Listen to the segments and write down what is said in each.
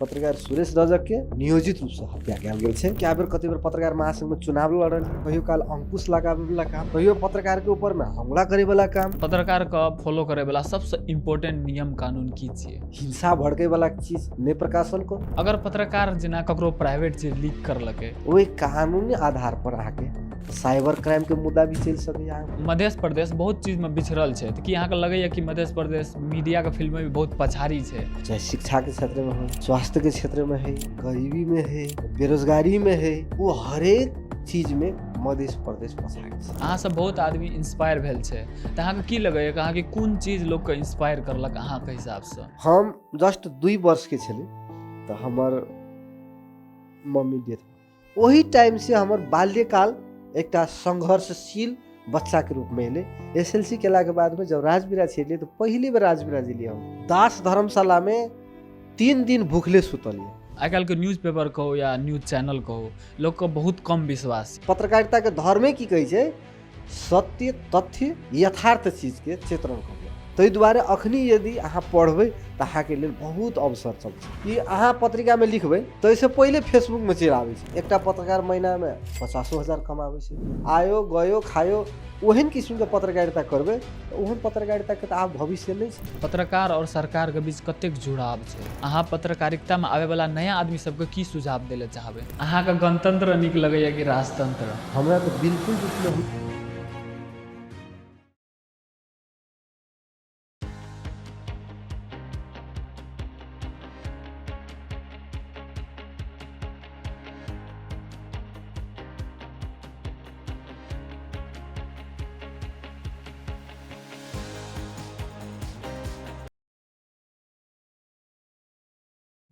पत्रकार सुरेश रजक के नियोजित रूप से हत्या कयल गेल छै। क्या बेर कते बेर पत्रकार महासंघ में चुनाव लड़ल, कहियो काल अंकुश लगाबे वाला काम, कहियो पत्रकार के ऊपर में हमला करे वाला काम। पत्रकार का फॉलो करे वाला सबसे इम्पोर्टेंट नियम कानून की छियै? हिंसा भड़के वाला चीज ने प्रकाशन को अगर पत्रकार जेना ककरो प्राइवेट चीज लीक करलकै, वही कानूनी आधार पर आके साइबर क्राइम के मुद्दा भी चल सके। मध्य प्रदेश बहुत चीज में बिछड़ल छै, तो कि अहाँके लगैया कि मध्य प्रदेश मीडिया के फील्ड में भी बहुत पछाड़ी छै? चाहे शिक्षा के क्षेत्र में हो, स्वास्थ्य के क्षेत्र में है, गरीबी में है, बेरोजगारी में है, वो हरेक चीज में मध्य प्रदेश पछाड़ी छै। अहाँ सब बहुत आदमी इंस्पायर भेल छै, तो अहाँके की लगैया कि अहाँके कोन चीज लोग के इंस्पायर करलक अहाँके हिसाब से? हम जस्ट 2 वर्ष के छले तो हमर मम्मी डेथ। वही टाइम से हमर बाल्यकाल एकटा संघर्षशील बच्चा के रूप में एले। एसएलसी केला के बाद में जब राजबीरा छिले तो पहली बार राजबीरा जिले हम दास धर्मशाला में 3 दिन भूखले सुतलिए। आइ काल्हि के न्यूज पेपर कहो या न्यूज चैनल कहो, लोग को बहुत कम विश्वास। पत्रकारिता के धर्मे की कहे छै, सत्य तथ्य यथार्थ चीज के चित्रण करना। ताहि दुआरे अखनी यदि अहाँ पढ़बै तो अहाँ के लेल बहुत अवसर सब छै कि अहाँ पत्रिका में लिखबै तो इससे पहले फेसबुक में चलि आबै छै। एकटा पत्रकार महीना में 50,000 कमाबै छै। आयो गयो खायो ओहन किस्म के पत्रकारिता करबै तो ओहन पत्रकारिता के तो आब भविष्य नहीं छै। पत्रकार और सरकार के बीच कतेक जुड़ाव छै? अहाँ पत्रकारिता में आवे वाला नया आदमी सबके की सुझाव देले चाहबै? अहाँ के गणतंत्र नीक लगैया कि राजतंत्र? हमरा तो बिल्कुल नहीं।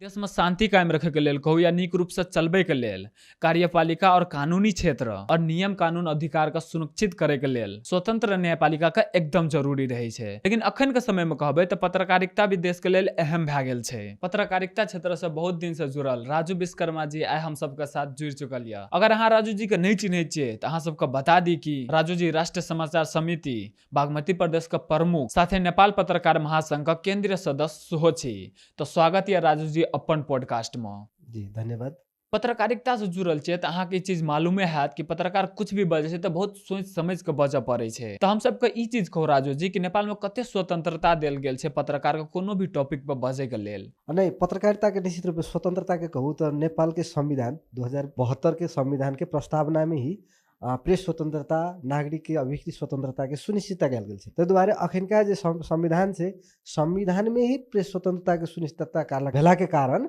देश में शांति कायम रखे के लेल कहू या नीक रूप से चलबे के लेल कार्यपालिका और कानूनी क्षेत्र और नियम कानून अधिकार का सुनिश्चित करे के लेल स्वतंत्र न्यायपालिका का एकदम जरूरी रहे छै। लेकिन अखन के समय में कहबे तो पत्रकारिता भी देश के लेल अहम भए गेल छै। पत्रकारिता क्षेत्र से बहुत दिन से जुड़ल राजू विश्वकर्मा जी आइ हम सबके साथ जुड़ चुकल है। अगर अहाँ राजू जी के नहीं चिन्है छियै तो अहाँ सबके बता दी कि राजू जी राष्ट्रीय समाचार समिति बागमती प्रदेश के प्रमुख साथे नेपाल पत्रकार महासंघ का केंद्रीय सदस्य सेहो छी। तो स्वागत है राजू जी अपन पॉडकास्ट में। जी धन्यवाद। पत्रकारिता से जुड़ल छै तो अहाँके चीज मालूमे हैत कि पत्रकार कुछ भी बजे छै तो बहुत सोच समझ के बजऽ पड़े छै। तो हम सबके ई चीज कहू राजू जी कि नेपाल में कते स्वतंत्रता देल गेल छै पत्रकार के कोनो भी टॉपिक पर बजे के लेल? नहीं, पत्रकारिता के निश्चित रूप से स्वतंत्रता के कहूँ तो नेपाल के संविधान 2072 के संविधान के प्रस्तावना में ही प्रेस स्वतंत्रता, नागरिक के अभिव्यक्ति स्वतंत्रता के सुनिश्चितता कयल गेल छै। ताहि दुआरे अखनका जे संविधान छै, संविधान में ही प्रेस स्वतंत्रता के सुनिश्चितता भेला के कारण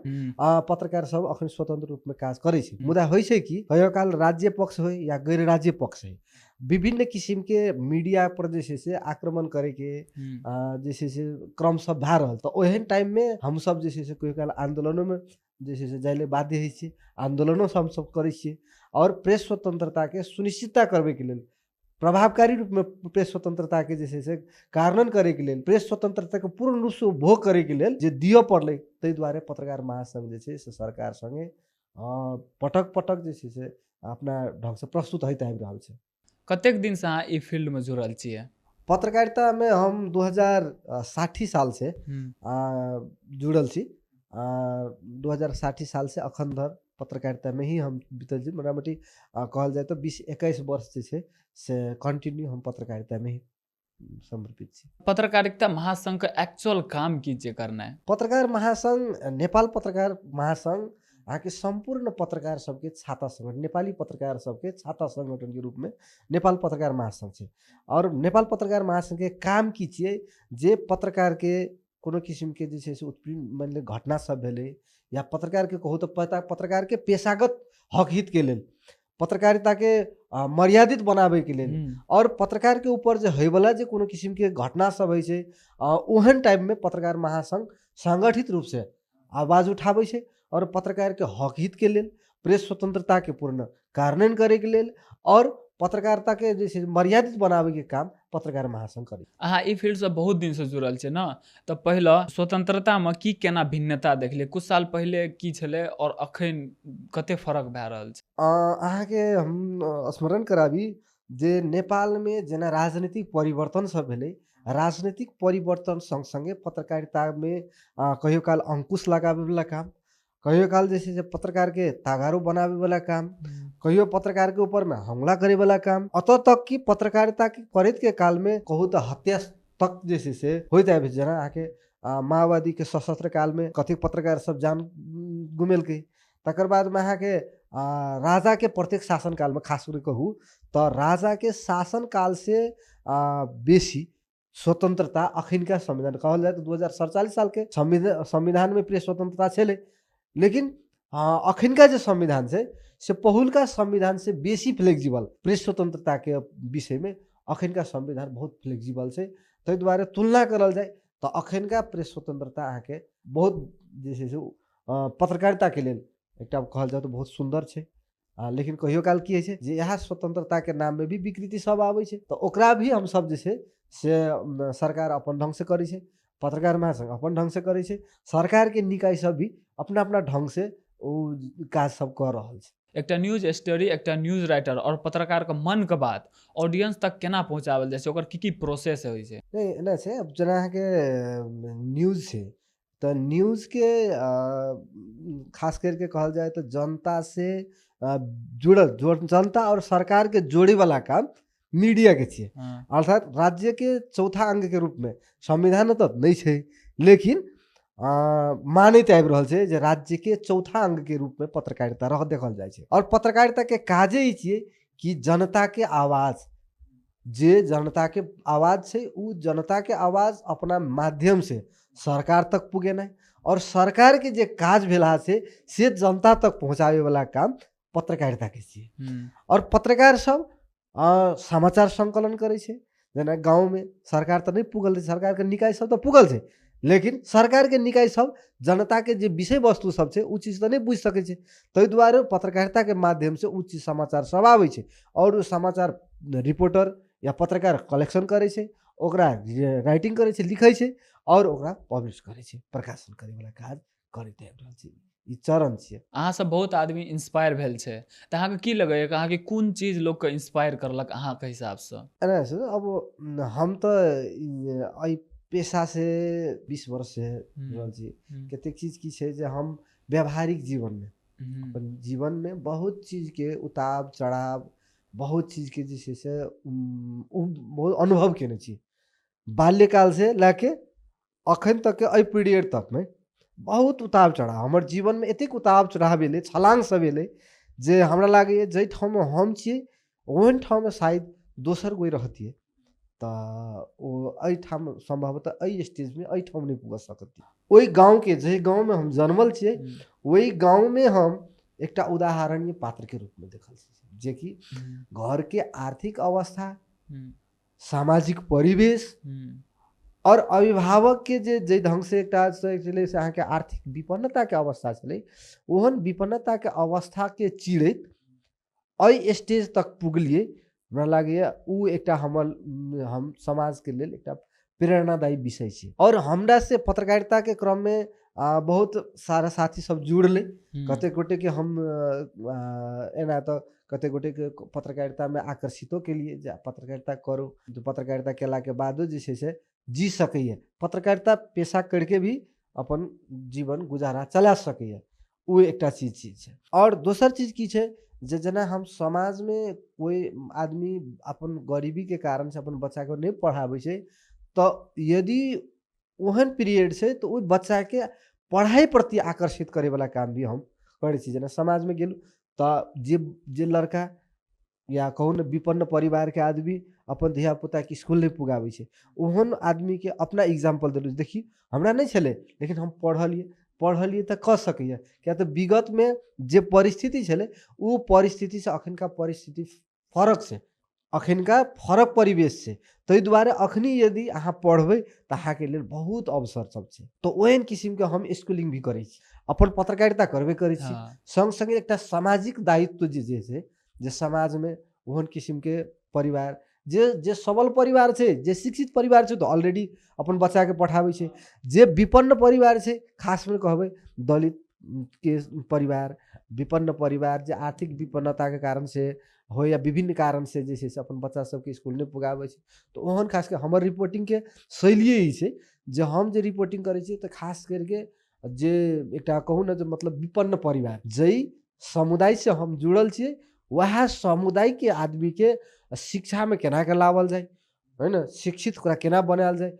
पत्रकार सब अखन स्वतंत्र रूप में काज करे छै। मुदा होइ छै कि कहियो काल राज्य पक्ष हो या गैर राज्य पक्ष हो, विभिन्न किसिम के मीडिया पर जे से आक्रमण करे के जैसे से क्रम सब भए रहल। तो ओहन टाइम में हम सब जे से कहियो काल आंदोलनों में जैसे से जाइले बाध्य होइ छै, आंदोलनों से हम सब करे छियै। और प्रेस स्वतंत्रता के सुनिश्चितता करबे के लेल, प्रभावकारी रूप में प्रेस स्वतंत्रता के जैसे से कार्यान्वयन करे के लेल, प्रेस स्वतंत्रता के पूर्ण रूप से उपभोग करे के लेल जे दियो पड़ले, ताहि दुआरे पत्रकार महासंघ जे छै से सरकार संगे पटक पटक जैसे से अपना ढंग से प्रस्तुत होइत आबि रहल छै। कतेक दिन से अहाँ ई फील्ड में जुड़ल छियै? पत्रकारिता में हम 2060 साल से जुड़ल छी। 2060 साल से अखन धर पत्रकारिता में ही हम बीतल छी। मोटामोटी कहल जाए तो 20-21 वर्ष जे छै से कंटिन्यू हम पत्रकारिता में ही समर्पित छी। पत्रकारिता महासंघ का एक्चुअल काम की छै करना है? पत्रकार महासंघ, नेपाल पत्रकार महासंघ आके संपूर्ण पत्रकार सबके छाता संगठन, नेपाली पत्रकार सबके छाता संगठन के रूप में नेपाल पत्रकार महासंघ छै। और नेपाल पत्रकार महासंघ के काम की छियै, जे पत्रकार के कोनो किसिम के जे छै से उत्पीड़न मान ले घटना सब भेलै या पत्रकार के कहू तो पत्रकार के पेशागत हक हित के लेल, पत्रकारिता के मर्यादित बनाबे के लेल और पत्रकार के ऊपर जे होय वाला जे कोनो किसिम के घटना सब होइ छै, ओहन टाइम में पत्रकार महासंघ संगठित रूप से आवाज उठाबै छै और पत्रकार के हक हित के लेल, प्रेस स्वतंत्रता के पूर्ण कार्यान्वयन करे के लेल और पत्रकारिता के जैसे मर्यादित बनावे के काम पत्रकार महासंघ करे। अहाँ ई फील्ड से बहुत दिन से जुड़ल छै ना, तो पहले स्वतंत्रता में की केना भिन्नता देखलिए? कुछ साल पहले की छले और अखन कते फर्क भए रहल छै? अहाँ के हम स्मरण कराबी जे नेपाल में जेना राजनीतिक परिवर्तन सब भेलै, राजनीतिक परिवर्तन संगे पत्रकारिता में कहियो काल अंकुश लगाबे वाला काम कहियो काल जैसे से पत्रकार के तागारो बनावे वाला काम, कहियो पत्रकार के ऊपर में हमला करे वाला काम, अत तक कि पत्रकारिता के करैत के काल में कहू तो हत्या तक जैसे से होइत आबे जना आके माओवादी के सशस्त्र काल में कथी पत्रकार सब जान गुमेल के। तकर बाद में अहाँ के राजा के प्रत्येक शासन काल में खास करके कहू तो राजा के शासन काल से बेसी स्वतंत्रता अखिनका संविधान कहल जाए तो 2047 साल के संविधान में प्रेस स्वतंत्रता छे, लेकिन अखिनका जो संविधान से पहुलका संविधान से बेसी फ्लेक्सिबल प्रेस स्वतंत्रता के विषय में अखिनका संविधान बहुत फ्लेक्सिबल से। तै द्वारा तुलना करल जाए तो अखिनका प्रेस स्वतंत्रता अहाँ के बहुत जैसे पत्रकारिता के लिए एक कहल जाए तो बहुत सुंदर है। लेकिन कहियो काल की है जे यहाँ स्वतंत्रता के नाम में भी विकृति सब आवे छै, तो ओकरा भी हम सब जैसे से सरकार अपन ढंग से करे छै, पत्रकार महासंघ अपन ढंग से करे छै, सरकार के निकाय सब भी अपना अपना ढंग से काज सब कर रहल छै। एक न्यूज स्टोरी, एक न्यूज राइटर और पत्रकार के मन के बात ऑडियंस तक केना पहुंचावल जाय छै, ओकर की प्रोसेस होय छै? नहीं छै, अब जना के न्यूज छै तो न्यूज के खास करके कहल जाए तो जनता से जुड़ल जनता और सरकार के जोड़े वाला काम मीडिया के छे। अर्थात राज्य के चौथा अंग के रूप में संविधान तो नहीं है, लेकिन मानित आबि रहल छै जे राज्य के चौथा अंग के रूप में पत्रकारिता रह देखल जाए छै। और पत्रकारिता के काजे ही छिए कि जनता के आवाज, जे जनता के आवाज छै उ जनता के आवाज अपना माध्यम से सरकार तक पुगेनाइ और सरकार के जे काज भेला से जनता तक पहुँचावे वाला काम पत्रकारिता के छिए। और पत्रकार सब समाचार संकलन करे छै, जेना गाँव में सरकार तो नहीं पुगल छै, सरकार के निकाय सब तो पुगल छै, लेकिन सरकार के निकाय सब जनता के जे विषय वस्तु सब छै उ चीज तो नहीं बुझ सके छै। तै द्वारे पत्रकारिता के माध्यम से उ चीज समाचार सब आवे छै और समाचार रिपोर्टर या पत्रकार कलेक्शन करे छै, ओकरा राइटिंग करे छै, लिखे छै और ओकरा पब्लिश करे छै, प्रकाशन करे वाला काज करैत आबि रहल छै। ई चरण छियै। अहाँ सब बहुत आदमी इंस्पायर भेल छै, त अहाँ के की लगे अहाँ के कोन चीज लोग के इंस्पायर करलक अहाँ के हिसाब से? अब हम तो आई पेशा से 20 वर्ष से रहल छी, कतेक चीज की छै जे हम व्यवहारिक जीवन में अपन जीवन में बहुत चीज के उतार चढ़ाव, बहुत चीज के जे से बहुत अनुभव केने छी। बाल्यकाल से लाके अखन तक के अई पीरियड तक में बहुत उतार चढ़ाव, हमर जीवन में एतेक उतार चढ़ाव एले, छलांग सब एले जे हमरा लागे जै ठाम हम छी ओहन ठाम में शायद दोसर कोई रहतिए तो ओ अई ठाम संभवतः अई स्टेज में अई ठाम नहीं पुग सकती। ओई गांव के जे गांव में हम जन्मल छिए वही गांव में हम एकटा उदाहरणीय पात्र के रूप में देखल छी, जे कि घर के आर्थिक अवस्था, सामाजिक परिवेश और अभिभावक के जे ढंग से एकटा चले से अहाँ के आर्थिक विपन्नता के अवस्था चले, ओहन विपन्नता के अवस्था के चिड़ैत अई स्टेज तक पुगलिए। हमरा लागैए उ एकटा हम समाज के लेल एकटा प्रेरणादायी विषय छै। और हमरा से पत्रकारिता के क्रम में बहुत सारा साथी सब जुड़ले, कते गोटे के हम एना तो कते गोटे के पत्रकारिता में आकर्षितों के लिए पत्रकारिता करो, जो पत्रकारिता केला के बाद जे से जी सकैए, पत्रकारिता पेशा करके भी अपन जीवन गुजारा चला सकैए, वो एकटा चीज छै। और दोसर चीज की छै जे जना हम समाज में कोई आदमी अपन गरीबी के कारण से अपन बच्चा को नहीं पढ़ावे छै, तो यदि ओहन पीरियड से तो वो बच्चा के पढ़ाई प्रति आकर्षित करे वाला काम भी हम करे छी। जना समाज में गेलू तो जे लड़का या कहू न विपन्न परिवार के आदमी अपन धिया पुता के स्कूल नहीं पुगावे छै, ओहन आदमी के अपना एग्जाम्पल देलू, देखी हमरा नहीं छले लेकिन हम पढ़लिए तो कर सकैए, क्या तो विगत में जे परिस्थिति छले उ परिस्थिति से अखिनका परिस्थिति फरक से, अखिनका फरक परिवेश से, तै द्वारे अखनी यदि अहाँ पढ़बै तो अहाँ के लेल बहुत अवसर सब छै। तो ओहन किसिम के हम स्कूलिंग भी करे छी, अपन पत्रकारिता करबे करे छी, संग संग एकटा सामाजिक दायित्व जे समाज में ओहन किसिम के परिवार जे सबल परिवार छै, जे शिक्षित परिवार छै तो ऑलरेडी अपन बच्चा के पढ़ावे छै, जे विपन्न परिवार छै, खास में कहबै दलित के परिवार, विपन्न परिवार जे आर्थिक विपन्नता के कारण से हो या विभिन्न कारण से जैसे से अपन बच्चा सबके स्कूल नहीं पुगावे छै, तो ओहन खास के हमर रिपोर्टिंग के शैली ही छै जे हम जे रिपोर्टिंग करे छी तो खास करके जे एकटा कहू न जे मतलब विपन्न परिवार जई समुदाय से हम जुड़ल छियै वएह समुदाय के आदमी के शिक्षा में केना के लावल जाय है न शिक्षित ओकरा केना बनायल जाय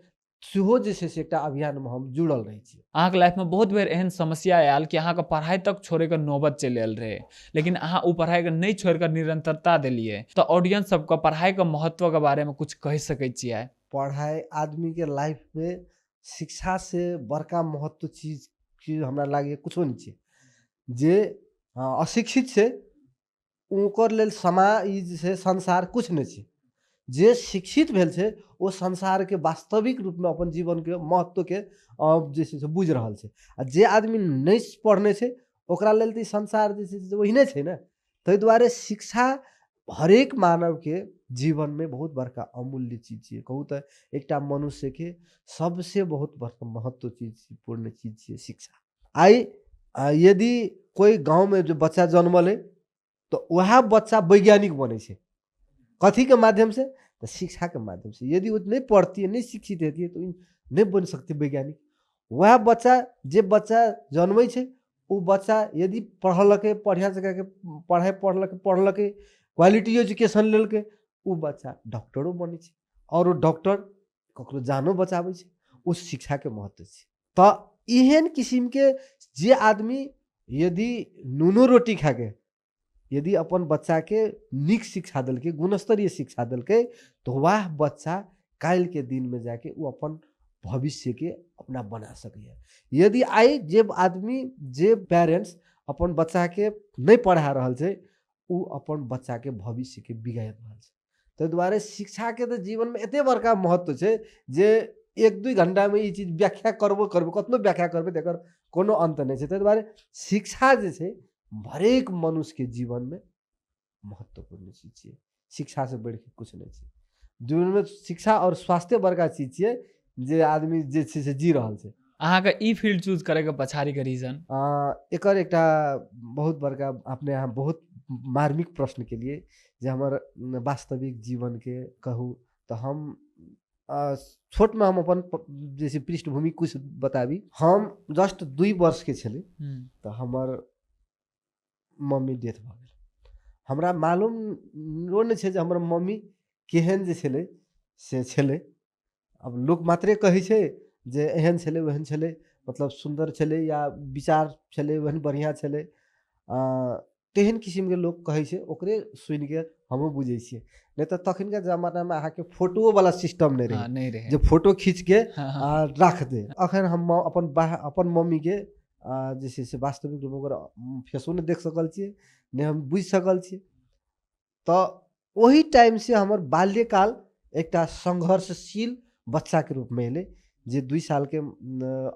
सेहो जे छै से एकटा अभियान में हम जुड़ल रहै छियै। अहाँके लाइफ में बहुत बेर एहन समस्या आयल कि अहाँके पढ़ाई तक छोड़े के नौबत चलि आयल रहे, लेकिन अहाँ उ पढ़ाई के नहीं छोड़ कर निरंतरता देलिए। तो ऑडियंस सबके पढ़ाई के महत्व के बारे में कुछ कह सकै छियै? पढ़ाई आदमी के लाइफ में शिक्षा से बड़का महत्व चीज हमरा लागे कुछो नहीं छै। जे अशिक्षित छै ओकर लेल समाज से संसार कुछ नहीं छै। जे शिक्षित भेल छै ओ संसार के वास्तविक रूप में अपन जीवन के महत्व के जे छै से बुझ रहल छै। आ जे आदमी नहीं पढ़ने छै ओकरा लेल त संसार जे छै से ओहिने छै न। ताहि दुआरे शिक्षा हरेक मानव के जीवन में बहुत बड़का अमूल्य चीज छै। कहू तो एकटा मनुष्य के सबसे बहुत बड़का महत्व चीज पूर्ण चीज छै शिक्षा। आई यदि कोई गांव में जो बच्चा जन्मले तो वह बच्चा वैज्ञानिक बने छै कथी के माध्यम से? तो शिक्षा के माध्यम से। यदि वो नहीं पढ़ती है नहीं शिक्षित रहती है तो नहीं बन सकती वैज्ञानिक। वह बच्चा जे बच्चा जन्मे छै वो बच्चा यदि पढ़लके बढ़िया जगह के पढ़लके क्वालिटी एजुकेशन लेलके वो बच्चा डॉक्टरो बने छै और वो डॉक्टर ककरो जानो बचावे छै। उस शिक्षा के महत्व छै। तो एहन किस्म के जे आदमी यदि नूनो रोटी खा के यदि अपन बच्चा के निक शिक्षा दिलके गुणस्तरीय शिक्षा दिलके तो वह बच्चा काल के दिन में जाके वो अपन भविष्य के अपना बना सके। यदि आई जे आदमी जे पेरेंट्स अपन बच्चा के नहीं पढ़ा रहल छै उ अपन बच्चा के भविष्य के बिगाड़ रहल छै। तो द्वारे शिक्षा के तो जीवन में एते बड़का महत्व छै जे एक दुई घंटा में ये चीज व्याख्या करबो कतनो व्याख्या करबे तेकर कोनो अंत नहीं छै। तो द्वारे शिक्षा जे छै हरेक मनुष्य के जीवन में महत्वपूर्ण चीज है। शिक्षा से बढ़ के कुछ नहीं है जीवन में। शिक्षा और स्वास्थ्य बड़का चीज है जे आदमी जे छै से जी रहल छै। अहाँके ई फील्ड चूज करे के पछाड़ी के रीजन? एकर एकटा बहुत बड़का अपने यहाँ बहुत मार्मिक प्रश्न के लिए जे हमर वास्तविक जीवन के कहूँ तो हम छोट में हम अपन जैसे पृष्ठभूमि कुछ बताबी। हम जस्ट 2 वर्ष के छले तो हमर मम्मी डेथ भ गेल। हमरा मालूम नहीं छै जे हमर मम्मी केहन जे छले से छले। अब लोग मात्रे कहे छै जे एहन छले वहन छले मतलब सुंदर छले या विचार छले वहन बढ़िया छले तेहन किस्म के लोग कहे छै ओकरे सुन के हम बुझे छिए। नहीं तो तखन के जमाना में अहाँ के फोटो वाला सिस्टम नहीं रहे जो फोटो खींच के रख दे। अखन हम अपन मम्मी के जैसे से वास्तविक रूप में फेसो नहीं देख सकल छे नहीं हम बुझ सकल छे। तो वही टाइम से हमर बाल्यकाल एकटा संघर्षशील बच्चा के रूप में एले जे 2 साल के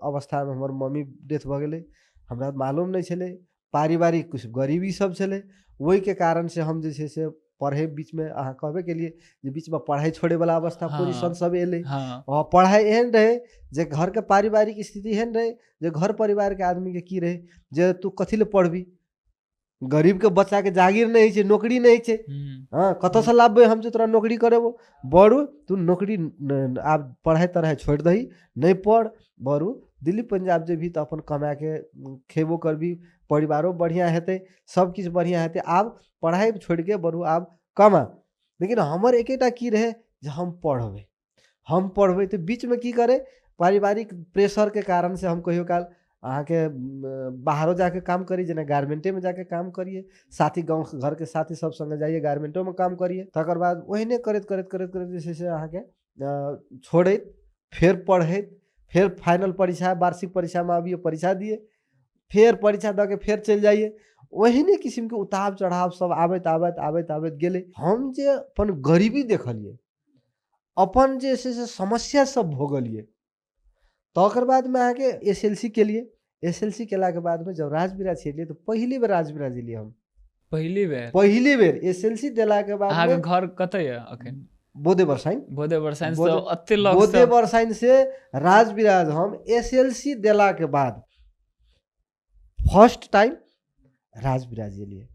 अवस्था में हमर मम्मी डेथ भ गेले। हमरा मालूम नहीं छले पारिवारिक कुछ गरीबी सब छले वही के कारण से हम जैसे से पढ़े बीच में अहाँ कहबे के लिए जे बीच में पढ़ाई छोड़े वाला अवस्था पोजीशन सब एले। और पढ़ाई एहन रहे जे घर के पारिवारिक स्थिति एहन रहे जे घर परिवार के आदमी के की रहे जे तू कथी ले पढ़बी गरीब के बच्चा के जागीर नहीं है नौकरी नहीं है। हाँ कत से लाभे हम तोरा नौकरी करेबो बड़ू तू नौकरी आप पढ़ाई तढ़ाई छोड़ दही नहीं पढ़ बड़ू दिल्ली पंजाब जे भी तो अपन कमा के खेबो करबी परिवारों बढ़िया हेते सब किछ बढ़िया हेते आप पढ़ाई छोड़ के बड़ू आप कमा। लेकिन हमर एकेटा की रहे जे हम पढ़बे तो बीच में की करे पारिवारिक प्रेशर के कारण से हम कहियो काल अहाँ के बाहरों जाके काम करी जेना गारमेंटे में जाके काम करिए साथी गाँव घर के साथी सब संगे जाइए गारमेंटों में काम करिए तकर बाद ओहिने करत जैसे से अहाँ के छोड़े फिर पढ़े फिर फाइनल परीक्षा वार्षिक परीक्षा में अभी परीक्षा दिए फिर परीक्षा द के फिर चल जाइए ओहिने किस्म के उतार चढ़ाव सब आबत गेले। हम जे अपन गरीबी देखलिए अपन जे से समस्या सब भोगलिए तकर बाद में आके एसएलसी के लिए एसएलसी केला के बाद में जब राजबिराज छलिए तो पहली बेर राजबिराज एलिए हम पहली बेर एसएलसी देला के बाद अहाँ के घर कतय है अखन? बोधे बरसाइन से अत्ते लग बोधे बरसाइन से राजबिराज हम एसएलसी देला के बाद फर्स्ट टाइम राजबिराज एलिए।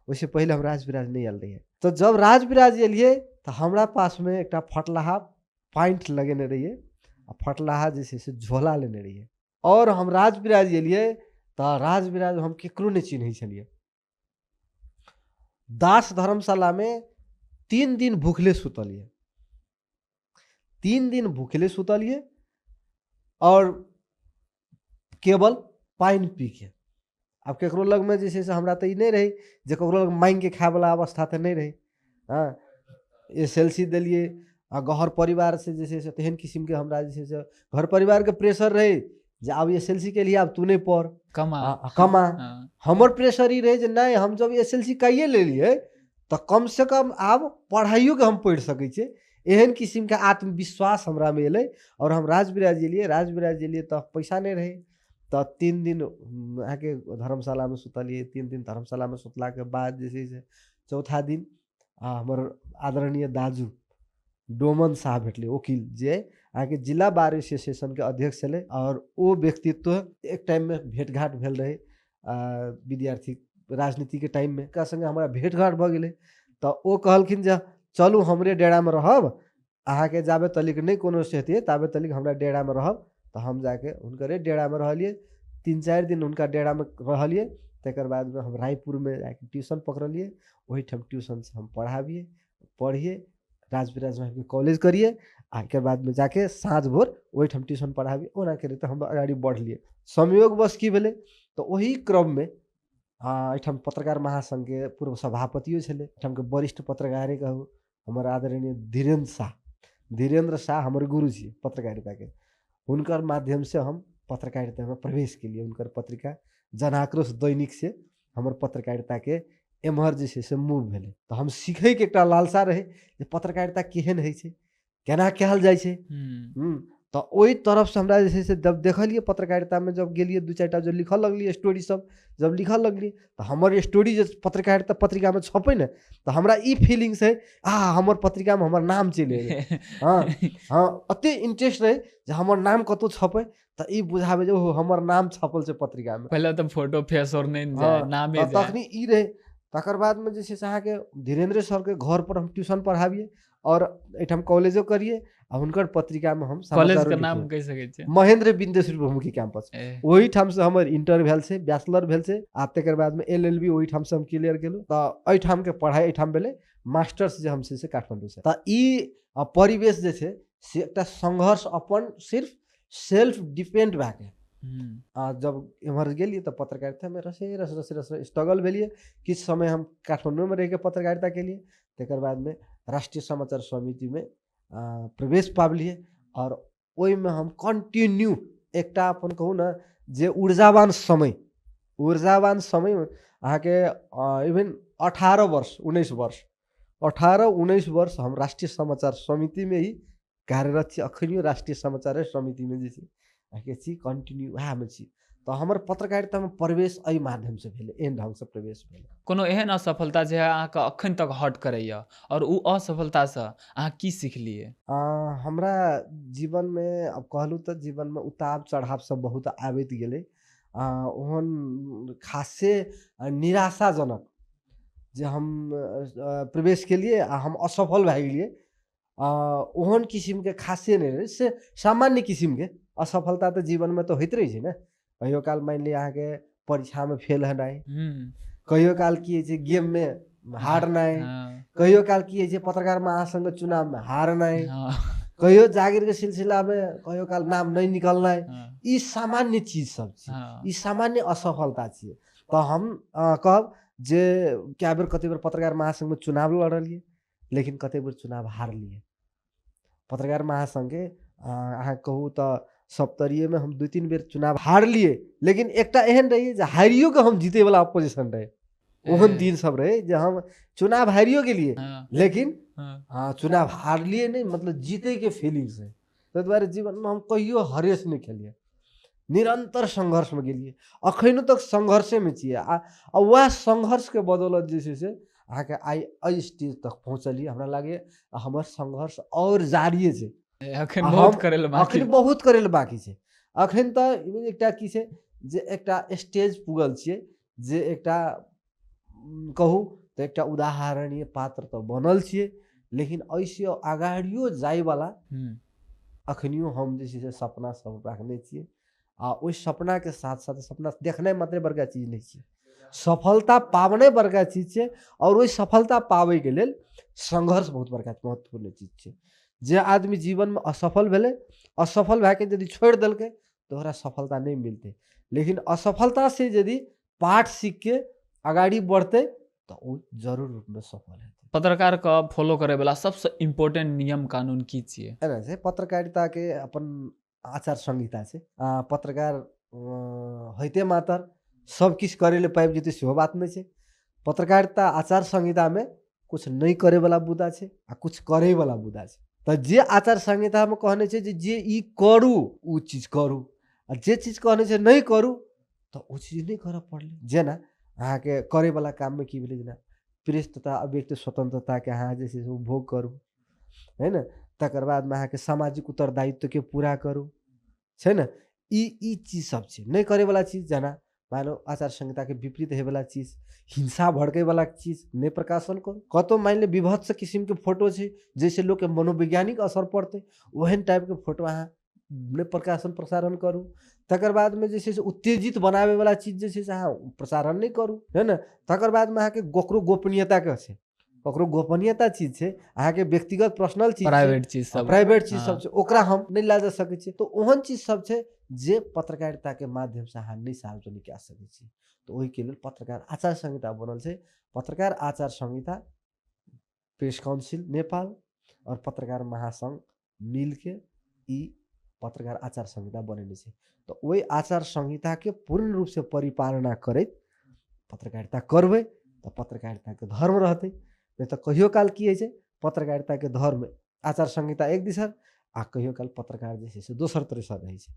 उससे पहले हम राजबिराज नहीं आल रही। तो जब राजबिराज एलिए तो हमरा पास में एक फटलाहा पॉइंट लगेने रहिए फटलाहा जैसे से झोला लेने रहिए और हम राजबिराज गेलिए तो राजबिराज हम केकरो नहीं चिन्है छलिए। दास धर्मशाला में 3 दिन भूखले सुतलिए, 3 दिन भूखले सुतलिए और केवल पानी पी के। अब केकरो लग में जैसे से हमरा तो नहीं रही जे केकरो लग मांग के खाए वाला अवस्था तो नहीं रही। हाँ SLC दिलिए आ घर परिवार से जैसे से तेहन किस्म के हमरा जैसे से घर परिवार के प्रेशर रहे जे अब SLC के लिए अब तू नहीं पढ़ कमा। हमर प्रेशर ही रहे जे नहीं हम जब SLC काइए ले लिए तो कम से कम अब पढ़ाइयो के हम पढ़ सकै छे। एहन किस्म के आत्मविश्वास हमरा में एलै और हम राजबिराज गेलिए तो पैसा नहीं रहे तो 3 दिन आके धर्मशाला में सुतलिए। 3 दिन धर्मशाला में सुतला के बाद जैसे से चौथा दिन हमर आदरणीय दाजू डोमन साहब भेटले वकील जे आके जिला बार एसोसिएशन के अध्यक्ष छले और वो व्यक्तित्व एक टाइम में भेंट घाट भेल रहे विद्यार्थी राजनीति के टाइम में का संगे हमारा भेंट घाट भ गेले। तो वो कहलखिन जे चलू हमरे डेरा में रहब, अहाँ के जाबे तलिक नहीं कोनो सेहतिए ताबे तलिक हमरा डेरा में रहब। तो हम जाके उनकरे डेरा में रहलिए, 3-4 दिन उनका डेरा में रहलिए। तकर बाद में हम रायपुर में जाके ट्यूशन पकड़लिए, वही ठाम ट्यूशन से हम पढ़िए राजबिराज में कॉलेज करिए। आके बाद में जाके साँझ भोर वही ठाम ट्यूशन पढ़ाबी ओना करे तो हम अगाडि बढ़लिए। संयोग बस की भेले तो वही क्रम में एठाम पत्रकार महासंघ के पूर्व सभापतियो छले, एठाम के वरिष्ठ पत्रकारे कहू हमर आदरणीय धीरेन्द्र शाह हमर गुरु जी पत्रकारिता के, हुनकर माध्यम से हम पत्रकारिता में प्रवेश के लिए उनकर पत्रिका जनाक्रोश दैनिक से हमर पत्रकारिता के एम्हर जैसे से मूव भेले। तो हम सीखे के एक लालसा रहे जे पत्रकारिता केहन है छे, केना कहल जाय छे। तो ओई तरफ से हमरा जैसे से जब देखलिए पत्रकारिता में जब गेलिए 2-4 टा जो लिखल लगलिए स्टोरी सब जब लिखल लगलिए तो हमर स्टोरी जो पत्रकारिता पत्रिका में छपे न तो हमरा ई फीलिंग्स है हमर पत्रिका में हमर नाम चले। हाँ अते इंटरेस्ट रहे जे हमर नाम कतो छपे तो ई बुझाबे जो हमर नाम छपल छे पत्रिका में। पहले तो फोटो फेस और नहीं जाए नामे जाए तखनी ई रहे। तकर बाद में जैसे अहाँ के धीरेन्द्र सर के घर पर हम ट्यूशन पढ़ाबिए और एठाम कॉलेजो करिए आ हुनकर पत्रिका में हम कॉलेज का नाम कह सके छे महेंद्र बिंदेश्वरी बहुमुखी कैंपस। वही ठाम से हमर इंटर भेल से, बैचलर भेल से आ तकर बाद में LLB वही ठाम से हम क्लियर केलु। तो एहि ठाम के पढ़ाई एठाम भेले, मास्टर्स जे हम से काठमांडू से। तो ई परिवेश जे छे से एकटा संघर्ष अपन सिर्फ सेल्फ डिपेंड भए के जब इम्हर गेलिए तो पत्रकारिता में रस स्ट्रगल भेलिए। किछ समय हम काठमांडू में रह के पत्रकारिता के लिए, तकर बाद में राष्ट्रीय समाचार समिति में प्रवेश पाबलिए और ओई में हम कंटिन्यू एकटा अपन कहू ना जे ऊर्जावान समय अहाँ के इवन 18-19 वर्ष हम राष्ट्रीय समाचार समिति में ही कार्यरत छी। अखनियो राष्ट्रीय समाचार समिति में जे छी आके छी कंटिन्यू वहाँ में छी। तो हमर पत्रकारिता में प्रवेश एहि माध्यम से भेले, एहन ढंग से प्रवेश भेले। कोनो एहन असफलता जे अहाँके अखन तक हट करैया और उ असफलता से अहाँ की सीखलिए? हमरा जीवन में अब कहलू तो जीवन में उतार चढ़ाव सब बहुत आबैत गेले। ओहन खासे निराशाजनक जे हम प्रवेश के लिए हम असफल भए गेलिए ओहन किस्म के खासे नहीं रहे, से सामान्य किस्म के असफलता तो जीवन में तो होइत रही है ना। कहियो काल मान लिया अहाँ के परीक्षा में फेल होनाइ, कहियो काल की है गेम में हारनाइ, कहियो काल की है पत्रकार महासंघ चुनाव में हारनाइ, कहियो जागीर के सिलसिला में कहियो काल नाम नहीं निकलनाइ। ई सामान्य चीज सब छी, ई सामान्य असफलता छी। तो हम कहब जे क्या बेर कते बेर पत्रकार महासंघ में चुनाव लड़लिए लेकिन कते बेर चुनाव हार लिए। पत्रकार महासंघ के अहाँ कहू तो सप्तरीय में हम 2-3 बेर चुनाव हार लिए, लेकिन एकटा एहन रही जे हारियो के हम जीते वाला अपोजिशन रहे। ओहन दिन सब रहे जे हम चुनाव हारियो के लिए लेकिन चुनाव हार लिए नहीं, मतलब जीते के फीलिंग्स है। तो द्वारे जीवन में हम कहियो हरेस नहीं खेलिए, निरंतर संघर्ष में गेलिए, अखनो तक संघर्षे में छिए। वह संघर्ष के बदौलत जैसे से अहाँ के आई स्टेज तक पहुँचलिए। हमरा लागे हमर संघर्ष और जारी है, अखन बहुत करेल बाकी छे। अखन तो एकटा की छे जे एकटा स्टेज पुगल छिए जे एकटा कहू तो एकटा उदाहरणीय पात्र तो बनल छिए, लेकिन ऐसे आगाड़ियो जाय वाला अखनियो हम जे से सपना सब राखने छिए आ ओहि सपना के साथ साथ सपना देखनाइ मात्रै बड़का चीज नहीं छै, सफलता पावनाइ बड़का चीज छै। और ओहि सफलता पाबै के लेल संघर्ष बहुत बड़का महत्वपूर्ण चीज छै। जे आदमी जीवन में असफल भेलै, असफल भए के यदि छोड़ि देलकै तो ओकरा सफलता नहीं मिलतै। लेकिन असफलता से यदि पाठ सीख के आगाड़ी बढ़तै तो ओ जरूर रूप में सफल हेतै। पत्रकार का फॉलो करे वाला सबसे इम्पोर्टेंट नियम कानून की छिए? एना छै पत्रकारिता के अपन आचार संहिता छै। पत्रकार होइते मात्र सब किछ करे ले पाबि जेतै सेहो बात नहीं छै। पत्रकारिता आचार संहिता में कुछ नहीं करे वाला मुद्दा छै आ कुछ करे वाला मुद्दा छै। तो जे आचार संहिता में कहने छै जे ई करू उ चीज करू, आ जे चीज कहने छै नहीं करू तो उ चीज नहीं करऽ पड़लै। जेना अहाँ के करे वाला काम में की भेलै, जेना प्रेस तथा अभिव्यक्ति स्वतंत्रता के अहाँ जे छै से उपभोग करू, है न। तकर बाद में अहाँ के सामाजिक उत्तरदायित्व के पूरा करू, छै न। ई चीज सब छै नहीं करे वाला चीज। जेना मानो आचार संहिता के विपरीत है वाला चीज, हिंसा भड़के वाला चीज नहीं प्रकाशन करू। कतो मान ले विभत्स किस्म के फोटो छै जैसे लोग के मनोवैज्ञानिक असर पड़ते, ओहन टाइप के फोटो अहाँ नहीं प्रकाशन प्रसारण करू। तकर बाद में जे छै से उत्तेजित बनावे वाला चीज जे छै से अहाँ प्रसारण नहीं करू, है न। तकर बाद में अहाँ के ककरो गोपनीयता के छै, ककरो गोपनीयता चीज छै, अहाँ के व्यक्तिगत पर्सनल चीज छै, प्राइवेट चीज सब, प्राइवेट चीज हाँ। सब छै, ओकरा हम नहीं ला जा सकै छी। तो ओहन चीज सब छै जे पत्रकारिता के माध्यम से अहाँ नहीं सार्वजनिक कए सकै छी। तो ओहि के लेल पत्रकार आचार संहिता बनल छै। पत्रकार आचार संहिता प्रेस काउंसिल नेपाल और पत्रकार महासंघ मिल के ई पत्रकार आचार संहिता बनेने छै। तो वही आचार संहिता के पूर्ण रूप से परिपालना करैत पत्रकारिता करबै तो पत्रकारिता के धर्म रहतै। नहीं तो कहियो काल की होइ छै, पत्रकारिता के धर्म आचार संहिता एक दिशा आ कहियो काल पत्रकार जे छै से दोसर तरह रहै छै।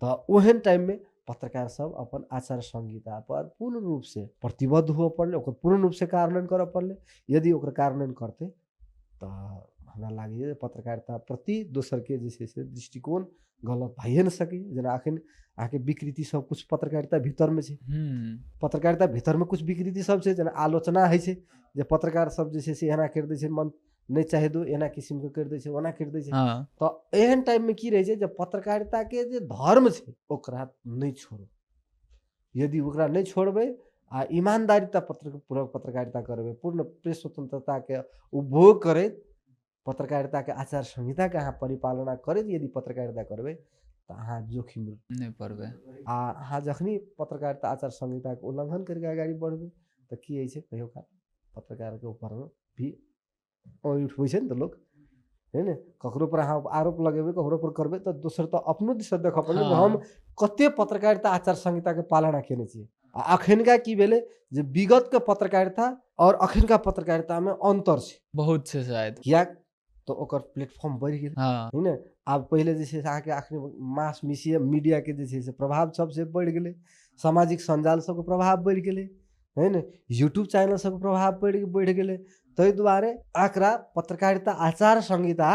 तो ओहन टाइम में पत्रकार सब अपन आचार संहिता पर पूर्ण रूप से प्रतिबद्ध हुआ पड़ले, ओकर पूर्ण रूप से कार्यान्वयन करऽ पड़ले। यदि ओकर कार्यान्वयन करते तो हमरा लागैए पत्रकारिता प्रति दोसर के जे छै से दृष्टिकोण गलत भइए न सकै। जेना अखन अहाँके विकृति सब कुछ पत्रकारिता भीतर में छै, पत्रकारिता भीतर में कुछ विकृति सब छै। जेना आलोचना होइ छै जे पत्रकार सब जे छै से एना कर दै छै, मन नहीं चाहे दो एना किस्म के कर दै छै, ओना कर दै छै। हाँ। तो एहन टाइम में की रहे छै, जब पत्रकारिता के जे धर्म छै ओकरा नहीं छोड़ो। यदि ओकरा नहीं छोड़बै आ ईमानदारीता पूर्वक पत्रकारिता करबै, पूर्ण प्रेस स्वतंत्रता के उपभोग करैत पत्रकारिता के आचार संहिता के अहाँ परिपालना करैत यदि पत्रकारिता करबै तो अहाँ जोखिम नहीं पड़बै। अहाँ जखनी पत्रकारिता आचार संहिता के उल्लंघन करके आगाड़ी बढ़बै तो की होइ छै, कहियो काल पत्रकार के ऊपर में भी उठबै छै न लोग, है न। ककरो पर अहाँ आरोप लगेबै, ककरो पर करबै तो दोसर तो अपनो दिशा देखऽ पड़लै जे हम कते पत्रकारिता आचार संहिता के पालना केने छी। आ अखनका की भेलै जे विगत के पत्रकारिता और अखनका पत्रकारिता में अंतर छै, बहुत छै शायद। किया तो ओकर प्लेटफॉर्म बढ़ गेल, हाँ। है न। आब पहले जे छै से अहाँके अखन मास मीडिया के जे छै से प्रभाव सबसे बढ़ गेलै, सामाजिक संजाल सबके प्रभाव बढ़ गेलै, है न। यूट्यूब चैनल सबके प्रभाव बढ़ गेलै। ताहि दुआरे एकरा पत्रकारिता आचार संहिता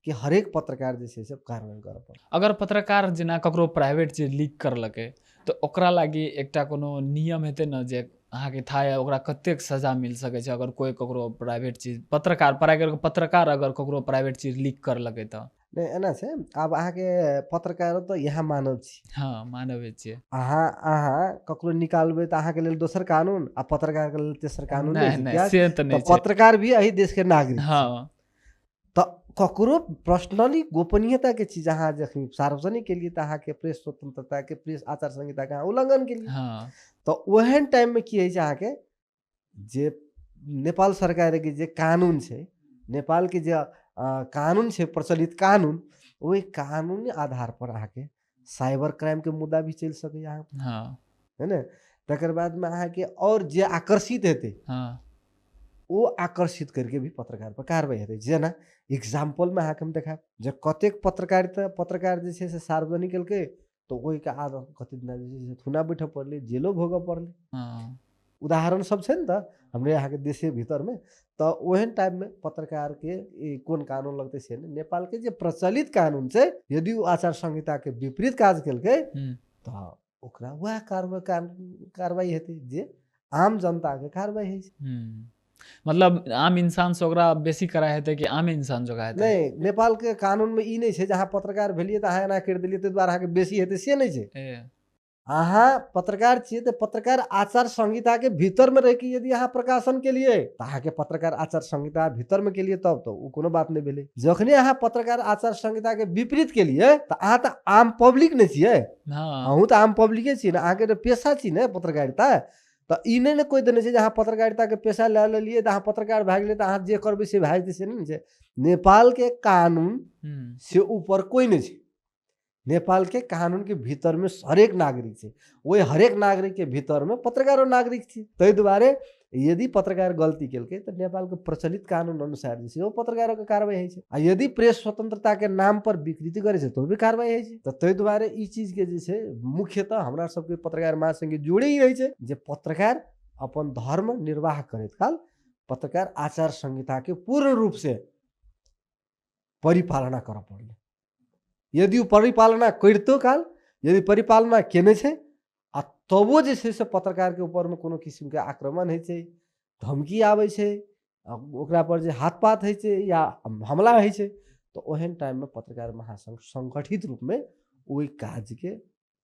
के हरेक पत्रकार जे छै से कार्यान्वयन करऽ पड़त। अगर पत्रकार जेना ककरो प्राइवेट चीज लीक करलकै तो ओकरा लागी एकटा कोनो नियम हेतै न जे अहाँके था है ओकरा कतेक सजा मिल सकै छै अगर कोई ककरो प्राइवेट चीज पत्रकार अगर ककरो प्राइवेट चीज लीक करलकै तो? नहीं एना छै, आब अहाँके पत्रकार तो यहाँ मानव छी। हाँ, मानवे छियै। अहाँ ककरो निकालबै तो अहाँके लेल दोसर कानून आ पत्रकार के लेल तेसर कानून नहीं छै। नहीं से तो नहीं छै। पत्रकार भी एही देश के नागरिक हाँ। तो ककरो पर्सनली गोपनीयता के चीज अहाँ जखनी सार्वजनिक के लिए तो अहाँके प्रेस स्वतंत्रता के प्रेस आचार संहिता के उल्लंघन के लिए। हाँ। तो ओहन टाइम में की होइ छै, अहाँके जे नेपाल सरकार के जे कानून छै, नेपाल के जे कानून छै प्रचलित कानून, वही कानूनी आधार पर अहाँके साइबर क्राइम के मुद्दा भी चल सके यहाँ, हाँ। है न। तकर बाद में अहाँके और जे आकर्षित हेतै, हाँ। वो आकर्षित करके भी पत्रकार पर कार्रवाई हेतै। जेना एग्जाम्पल में अहाँके हम देखाब जे कतेक पत्रकार जे छै से सार्वजनिक केलकै तो ओहि के आदत कते दिन जे छै से थुना बैठऽ पड़लै, जेलो भोगऽ पड़लै। हाँ। उदाहरण सब छै न त हमरे यहाँ के देशे भीतर में। तो ओहन टाइम में पत्रकार के कोन कानून लगते से नहीं, नेपाल के जे प्रचलित कानून छै यदि वो आचार संहिता के विपरीत काज केलकै तो ओकरा वह कार्रवाई हेतै जे आम जनता के कार्रवाई है। मतलब आम इंसान से ओकरा बेसी कराए हेतै कि आम इंसान जोगा हेतै? नहीं, नेपाल के कानून में ई नहीं है जहाँ पत्रकार भेलिए तो अहाँ एना कर दिलिए ताहि दुआरे अहाँके बेसी हेतै से नहीं है। ए अहाँ पत्रकार छिए तो पत्रकार आचार संहिता के भीतर में रह के यदि अहाँ प्रकाशन के लिए तो अहाँ के पत्रकार आचार संहिता भीतर में के लिए तब तो उ कोनो बात नहीं भेलै। जखने अहाँ पत्रकार आचार संहिता के विपरीत के लिए तो अहाँ तो आम पब्लिक नहीं छिए। हाँ अहूँ तो आम पब्लिके छी ना, अहाँके तो पेशा छी ने पत्रकारिता। तो ई नहीं ने कोई देने छै जे अहाँ पत्रकारिता के पेशा ले लेलिए तो अहाँ पत्रकार भए गेलै तो अहाँ जे करबै से भए जेतै से नहीं छै। नेपाल के कानून से ऊपर कोई नहीं छै। नेपाल के कानून के भीतर में हरेक नागरिक छै, वही हरेक नागरिक के भीतर में पत्रकारो नागरिक छै। ताहि दुआरे यदि पत्रकार गलती केलकै तो नेपाल के प्रचलित कानून अनुसार जे छै वो पत्रकारों के कार्रवाई होइ छै। आ यदि प्रेस स्वतंत्रता के नाम पर विकृति करे छै तो भी कार्रवाई होइ छै। तो ताहि दुआरे ई चीज के जे छै मुख्यतः हमरा सबके पत्रकार महासंघ जोड़े ही रहे छै जे पत्रकार अपन धर्म निर्वाह करैत काल पत्रकार आचार संहिता के पूर्ण रूप से परिपालना करऽ पड़लै। यदि वो परिपालना करितो काल यदि परिपालना केने छै आ तबो जे छै से पत्रकार के ऊपर में कोनो किस्म के आक्रमण होइ छै, धमकी आबै छै, ओकरा पर जे हाथ पात होइ छै या हमला होइ छै तो ओहन टाइम में पत्रकार महासंघ संगठित रूप में ओहि काज के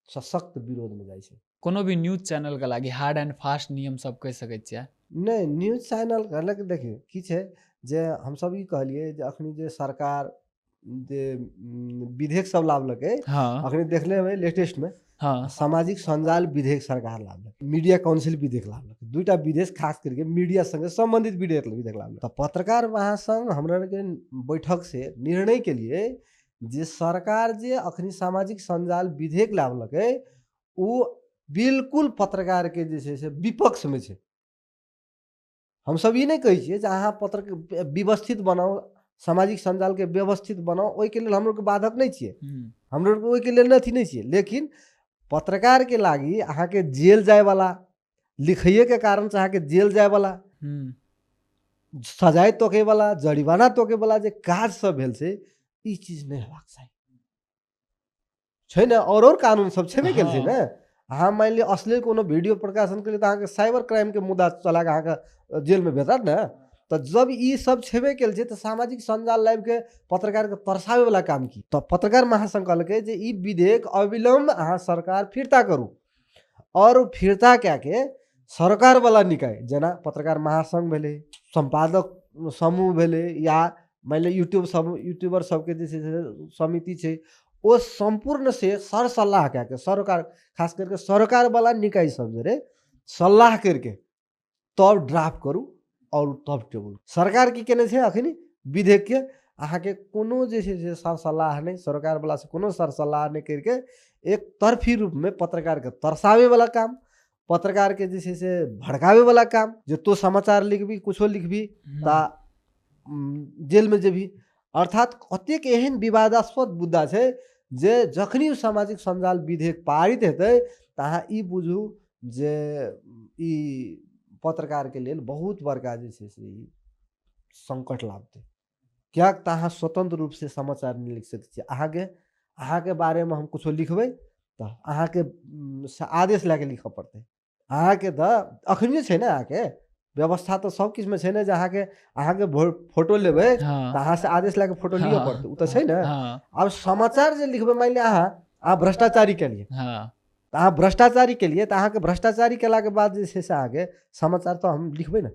सशक्त विरोध में जाइ छै। कोनो भी न्यूज चैनल के लागी हार्ड एंड फास्ट नियम सब कह सकै छियै? नहीं, न्यूज चैनल कहलक देखिए की छै जे हम सब ई कहलिए जे अखनी जे सरकार जे विधेयक सब लावलकै, हाँ अखनी देखले हेबै लेटेस्ट में हाँ सामाजिक संजाल विधेयक सरकार लावलक, मीडिया काउंसिल विधेयक लावलक, दुईटा विधेयक खास करके मीडिया संगे संबंधित विधेयक लावलक। तो पत्रकार महासंघ हमरा के बैठक से निर्णय के लिए जे सरकार जे अखनी सामाजिक संजाल विधेयक लावलकै वो बिल्कुल पत्रकार के जे छै से विपक्ष में छै। हम सब ई नहीं कहै छियै जे अहाँ पत्र व्यवस्थित बनाओ, सामाजिक संजाल के व्यवस्थित बनाओ, ओहि के लेल हम लोग के बाधक नहीं छियै, हम लोग ओहि के लेल अथी नहीं छियै। लेकिन पत्रकार के लागी अहाँ के जेल जाए वाला, लिखिए के कारण से अहाँ के जेल जाए वाला, सजाए तोके वाला, जरिमाना तोके वाला जे काज सब भेल छै ई चीज नहीं हेबाक चाही छै ना। और कानून सब छेबे केल छै ना। अहाँ मान लिअ अश्लील कोनो वीडियो प्रकाशन के लिए तो अहाँ के साइबर क्राइम के मुद्दा चला के अहाँ के जेल में भेजत ना। तो जब ई सब छेबे केल छै तो सामाजिक संजाल लाइव के पत्रकार के तरसावे वाला काम की। तो पत्रकार महासंघ कहलकै जे ई विधेयक अविलंब अहाँ सरकार फिरता करू और फिरता क्या के सरकार वाला निकाय जेना पत्रकार महासंघ भेले, संपादक समूह भेले या मान लिअ यूट्यूबर सबके जे छै से समिति छै वो संपूर्ण से सर सलाह क्या के सरकार खास करके सरकार वाला निकाय सब जे रे सलाह करके तब ड्राफ्ट करू और तब टेबल सरकार की केने छै अखनी विधेयक के अहाँ के कोनो जे छै से सर सलाह नहीं, सरकार वाला से कोनो सर सलाह नहीं करके एक तरफी रूप में पत्रकार के तरसावे वाला काम, पत्रकार के जे छै से भड़कावे वाला काम, जे तो समाचार लिखबी कुछो लिखबी ता जेल में जेबी। अर्थात कतेक एहन विवादास्पद मुद्दा छै जे जखनी सामाजिक संजाल विधेयक पारित हेतै त अहाँ ई बुझू जे ई पत्रकार के लेल बहुत बड़का जे छै से ई संकट लाबतै। क्या अहाँ स्वतंत्र रूप से समाचार नहीं लिख सकते। अहाँ के बारे में हम कुछो लिखबै तो अहाँ के आदेश लेके लिखऽ पड़तै। अहाँ के तो अखनी छै ना, अहाँ के व्यवस्था तो सब किछ में छै ना जे अहाँ के फोटो लेबै तो अहाँ से आदेश लेके फोटो लियो पड़तै, उ तो छै ना। अब समाचार जे लिखबै मान लिअ अहाँ भ्रष्टाचारी के लिए तो अहाँ भ्रष्टाचारी के लिए तो अहाँ के भ्रष्टाचारी केला के बाद जे छै से अहाँ के समाचार तो हम लिखबै ना।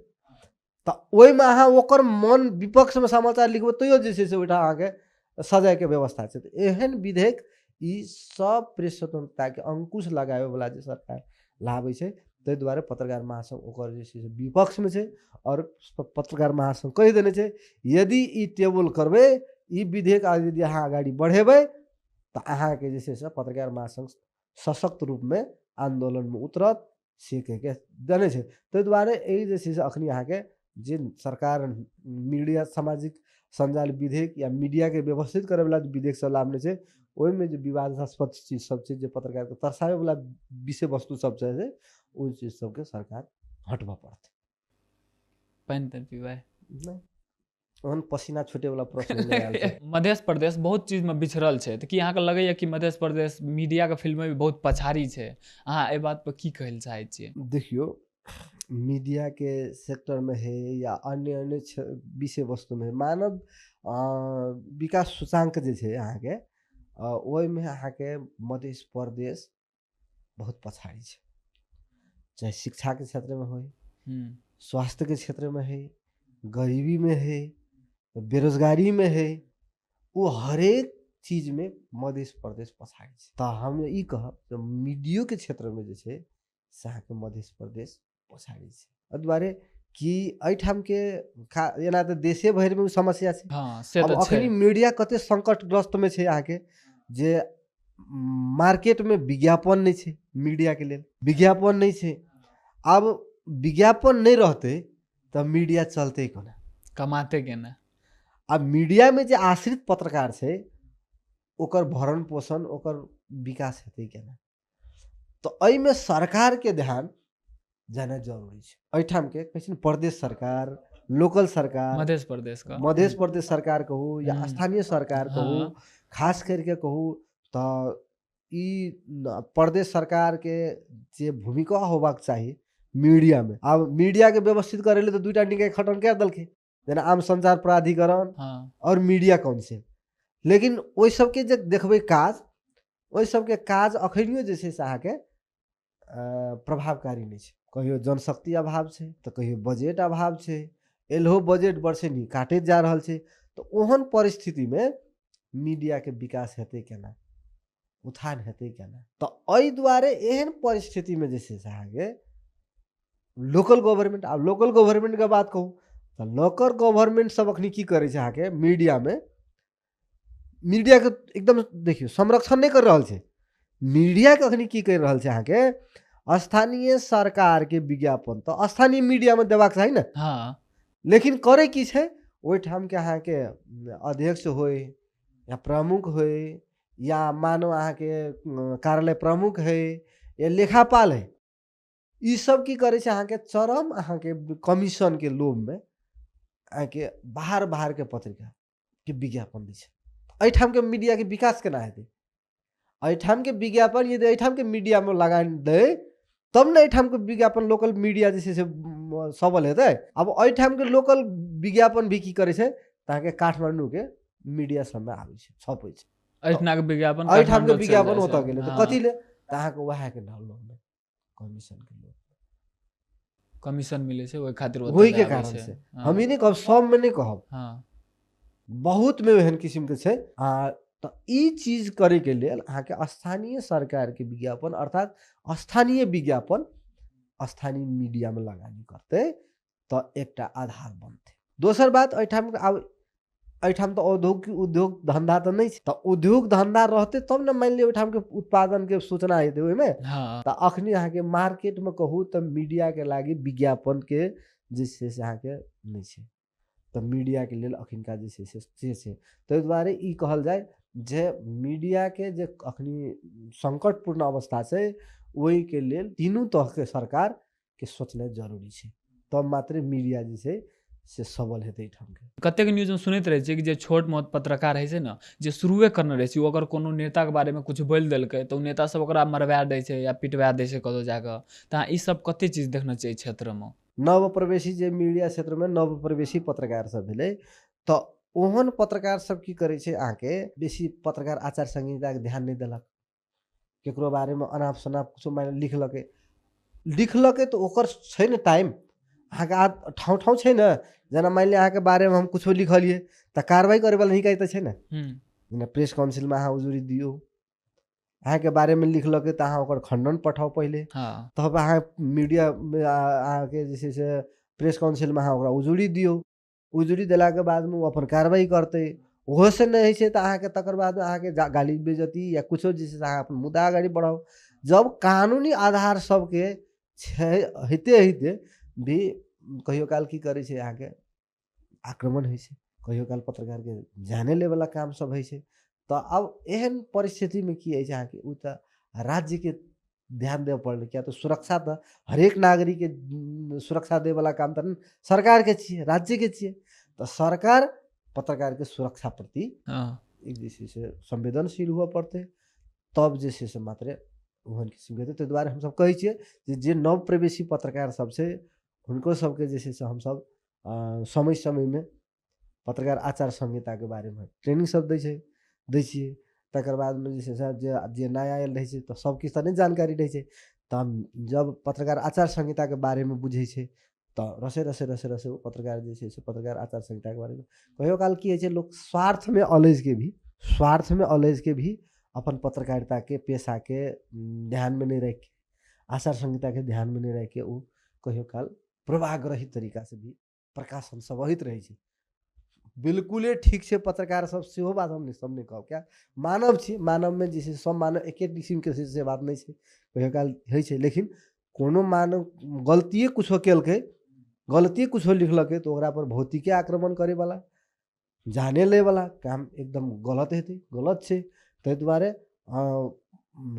तो ओहि में अहाँ ओकर मन विपक्ष में समाचार लिखबै तैयो जे छै से ओइठा अहाँ के सजाए के व्यवस्था छै। तो एहन विधेयक ई सब प्रेस स्वतंत्रता के अंकुश लगावे वाला जे सरकार लाबै छै ताहि दुआरे पत्रकार महासंघ ओकर जे छै से विपक्ष में छै। और पत्रकार महासंघ कहि देने छै यदि ई टेबल करबै ई विधेयक यदि अहाँ अगाडि बढ़ेबै तो अहाँ के जे छै से पत्रकार महासंघ सशक्त रूप में आंदोलन में उतरत से कह के देने छै। ताहि दुआरे एहि जे छै से अखनी अहाँ के जे सरकार मीडिया सामाजिक संजाल विधेयक या मीडिया के व्यवस्थित करे वाला विधेयक सब लावने छै ओहि में जो विवादास्पद चीज सब छै जे पत्रकार के तरसावे वाला विषय वस्तु सब छै ओहि चीज सबके सरकार हटबऽ पड़तै। पानि तानि पीबै नहीं ओहन पसीना छूटे वाला प्रश्न नहीं आयल छै। मध्य प्रदेश बहुत चीज में बिछड़ल छै तो की अहाँ के लगैया कि मध्य प्रदेश मीडिया के फील्ड में भी बहुत पछाड़ी छै? अहाँ एहि बात पर की कहै चाहै छियै? देखियो मीडिया के सेक्टर में है या अन्य अन्य विषय वस्तु में मानव विकास सूचांक जे छै अहाँके ओहिमे अहाँके मध्य प्रदेश बहुत पछाड़ी छै, चाहे शिक्षा के क्षेत्र में हो, स्वास्थ्य के क्षेत्र में है, गरीबी में है, बेरोजगारी में है, वो हरेक चीज में मध्य प्रदेश पछाड़ी छै। तो हम ई कहब मीडियो के क्षेत्र में जे छै से अहाँके मध्य प्रदेश पछाड़ी छै। एहि दुआरे कि एहिठाम के एना तऽ देशे भरि में समस्या छै। अब अखनी मीडिया कते संकटग्रस्त में छै अहाँके जे मार्केट में विज्ञापन नहीं छै, मीडिया के लेल विज्ञापन नहीं छै। अब विज्ञापन नहीं रहते तो मीडिया चलते कोना, कमाते केना। अब मीडिया में जे आश्रित पत्रकार छै ओकर भरण पोषण ओकर विकास हेतै केना। तो एहिमे सरकार के ध्यान जाना जरूरी छै। एहिठाम के कहै प्रदेश सरकार, लोकल सरकार, मध्य प्रदेश सरकार कहू या स्थानीय सरकार कहू, खास करके कहू तो ई प्रदेश सरकार के जे भूमिका होबाक चाहिए मीडिया में। अब मीडिया के व्यवस्थित करे ले तो दुईटा निकाय खटन कर दलके, जेना आम संचार प्राधिकरण और मीडिया काउंसिल। लेकिन ओहि सबके जे देखबै काज, ओहि सबके काज अखनियो जे छै से अहाँके प्रभावकारी नहीं छै। कहियो जनशक्ति अभाव छै तो कहियो बजट अभाव छै, एलहो बजट वर्षे नहीं काटैत जा रहल छै। तो ओहन परिस्थिति में मीडिया के विकास हेतै केना, उत्थान हेतै केना। तो एहि दुआरे एहन परिस्थिति में जे छै से अहाँके लोकल गवर्नमेंट, अब लोकल गवर्नमेंट के बात कहूँ तो लोकल गवर्नमेंट सब अखनी की करे छै अहाँके मीडिया में, मीडिया के एकदम देखियो संरक्षण नहीं कर रहल छै। मीडिया के अखनी की कर रहल छै अहाँके स्थानीय सरकार के विज्ञापन तो स्थानीय मीडिया में देबाक चाही ना। लेकिन करे की छै ओहिठाम के अहाँके अध्यक्ष होय या प्रमुख होय या मानो अहाँके कार्यालय प्रमुख है या लेखापाल है, ई सब की करे छै अहाँके चरम अहाँके कमीशन के लोभ में अहाँके बाहर बाहर के पत्रिका के विज्ञापन दै छै। एहिठाम के मीडिया के विकास केना हेतै। एहिठाम के विज्ञापन यदि एहिठाम के मीडिया में लगान दे तब न एहिठाम के विज्ञापन लोकल मीडिया जे छै से सबल हेतै। अब एहिठाम के लोकल विज्ञापन भी की करे छै अहाँके काठमांडू के मीडिया सब में आबै छै, छपै छै। एहिठाम के विज्ञापन ओतऽ गेलै तऽ कथी ले अहाँके वएह के डाउनलोड कमीशन मिले छै, ओहि खातिर वही के कारण से हम ई नहीं कहब सब में नहीं कहब, बहुत में एहन किस्म के छै। तो ई चीज करे के लेल अहाँके स्थानीय सरकार के विज्ञापन अर्थात स्थानीय विज्ञापन स्थानीय मीडिया में लगानी करते तो एकटा आधार बनते। दोसर बात एहिठाम तो उद्योग धंधा तो नहीं, तो उद्योग धंधा रहते तब न मान लियो एहिठाम के उत्पादन के सूचना हेतै ओहिमे। तो अखनी अहाँके मार्केट में कहू तो मीडिया के लागी विज्ञापन के जे छै से अहाँके नहीं छै। तो मीडिया के लेल अखिनका जे छै से छै। ताहि दुआरे ई कहल जाए जे मीडिया के जे अखनी संकटपूर्ण अवस्था छै ओहि के लेल तीनों तरह के सरकार के सोचना जरूरी छै, तब मात्र मीडिया जे छै से सबल हेतै। ठाम के कतेक न्यूज में सुनैत रहे छै कि जे छोट मोट पत्रकार है ना जे शुरुए करने रहे छै, अगर कोनो नेता के बारे में कुछ बोल देलकै तो नेता सब ओकरा मरवा दै छै या पिटवा दै छै कतौ जाकर। तऽ ई सब कते चीज देखना चाहिए क्षेत्र में। नव प्रवेशी जे मीडिया क्षेत्र में नव प्रवेशी पत्रकार सब भेलै तो ओहन पत्रकार सब की करे छै अहाँके बेसी पत्रकार आचार संहिता के ध्यान नहीं देलक, केकरो बारे में अनाप शनाप कुछ माने लिखलकै तो ओकर छै न टाइम अहाँके ठाउँ ठाउँ छै न। जेना मान लिअ अहाँके बारे में हम कुछ लिखलिए तो कार्रवाई करे वाला निकाय तो छै न, जेना प्रेस काउंसिल में अहाँ उजुरी दियो, अहाँके बारे में लिखलकै तो अहाँ ओकर खंडन पठाओ पहले, तब अहाँ मीडिया में अहाँके जे छै से प्रेस काउंसिल में अहाँ ओकरा उजुरी दियो, उजुरी देला के बाद में अपन कार्रवाई करते। ओहो से नहीं है तो अहाँके तकर बाद अहाँके गाली बेजती या कुछो जे छै से अहाँ अपन मुद्दा आगाड़ी बढ़ाओ। जब कानूनी आधार सबके हेते भी कहियो काल की करे छै अहाँके आक्रमण होइ छै, कहियो काल पत्रकार के जाने ले वाला काम सब होइ छै। तो अब एहन परिस्थिति में की है अहाँके उ त राज्य के ध्यान देवे पड़ल, क्या तो सुरक्षा तो हरेक नागरिक के सुरक्षा दे वाला काम तो सरकार के छिए, राज्य के छिए। तो सरकार पत्रकार के सुरक्षा प्रति एक जैसे से संवेदनशील हुआ पड़ते, तब जैसे से मात्र ओहन किस्म के। ताहि दुआरे हम सब कहै छिए जे नव प्रवेशी पत्रकार सब से हुनको सबके जे छै से हमसब समय समयमे पत्रकार आचार संहिताके बारेमे ट्रेनिंग सब दै छियै। तकर बादमे जे छै से जे नया आयल रहै छै तऽ सब किछु तऽ नहि जानकारी रहै छै, तऽ हम जब पत्रकार आचार संहिताके बारेमे बुझै छै तऽ रसे रसे ओ पत्रकार जे छै से पत्रकार आचार संहिताके बारेमे कहियो काल की होइ छै, लोग स्वार्थमे अलझि के भी अपन पत्रकारिताके पेशाके ध्यानमे नहीं रख के, आचार संहिताके ध्यानमे नहीं रख के, उ कहियो काल प्रभावग्रही तरीकासे भी प्रकाशन सब होइत रहै छै। बिल्कुले ठीक छै पत्रकार सब, सेहो बात हम सब नहीं कहब, क्या मानव छी, मानवमे जे छै सब मानव एके किसिमके छै से बात नहीं छै, कहियो काल होइ छै। लेकिन कोनो मानव गलतिए कुछो केलकै, गलतिए कुछो लिखलकै तऽ ओकरा पर भौतिके आक्रमण करेवाला, जाने लेवाला काम एकदम गलत हेतै, गलत छै। ताहि दुआरे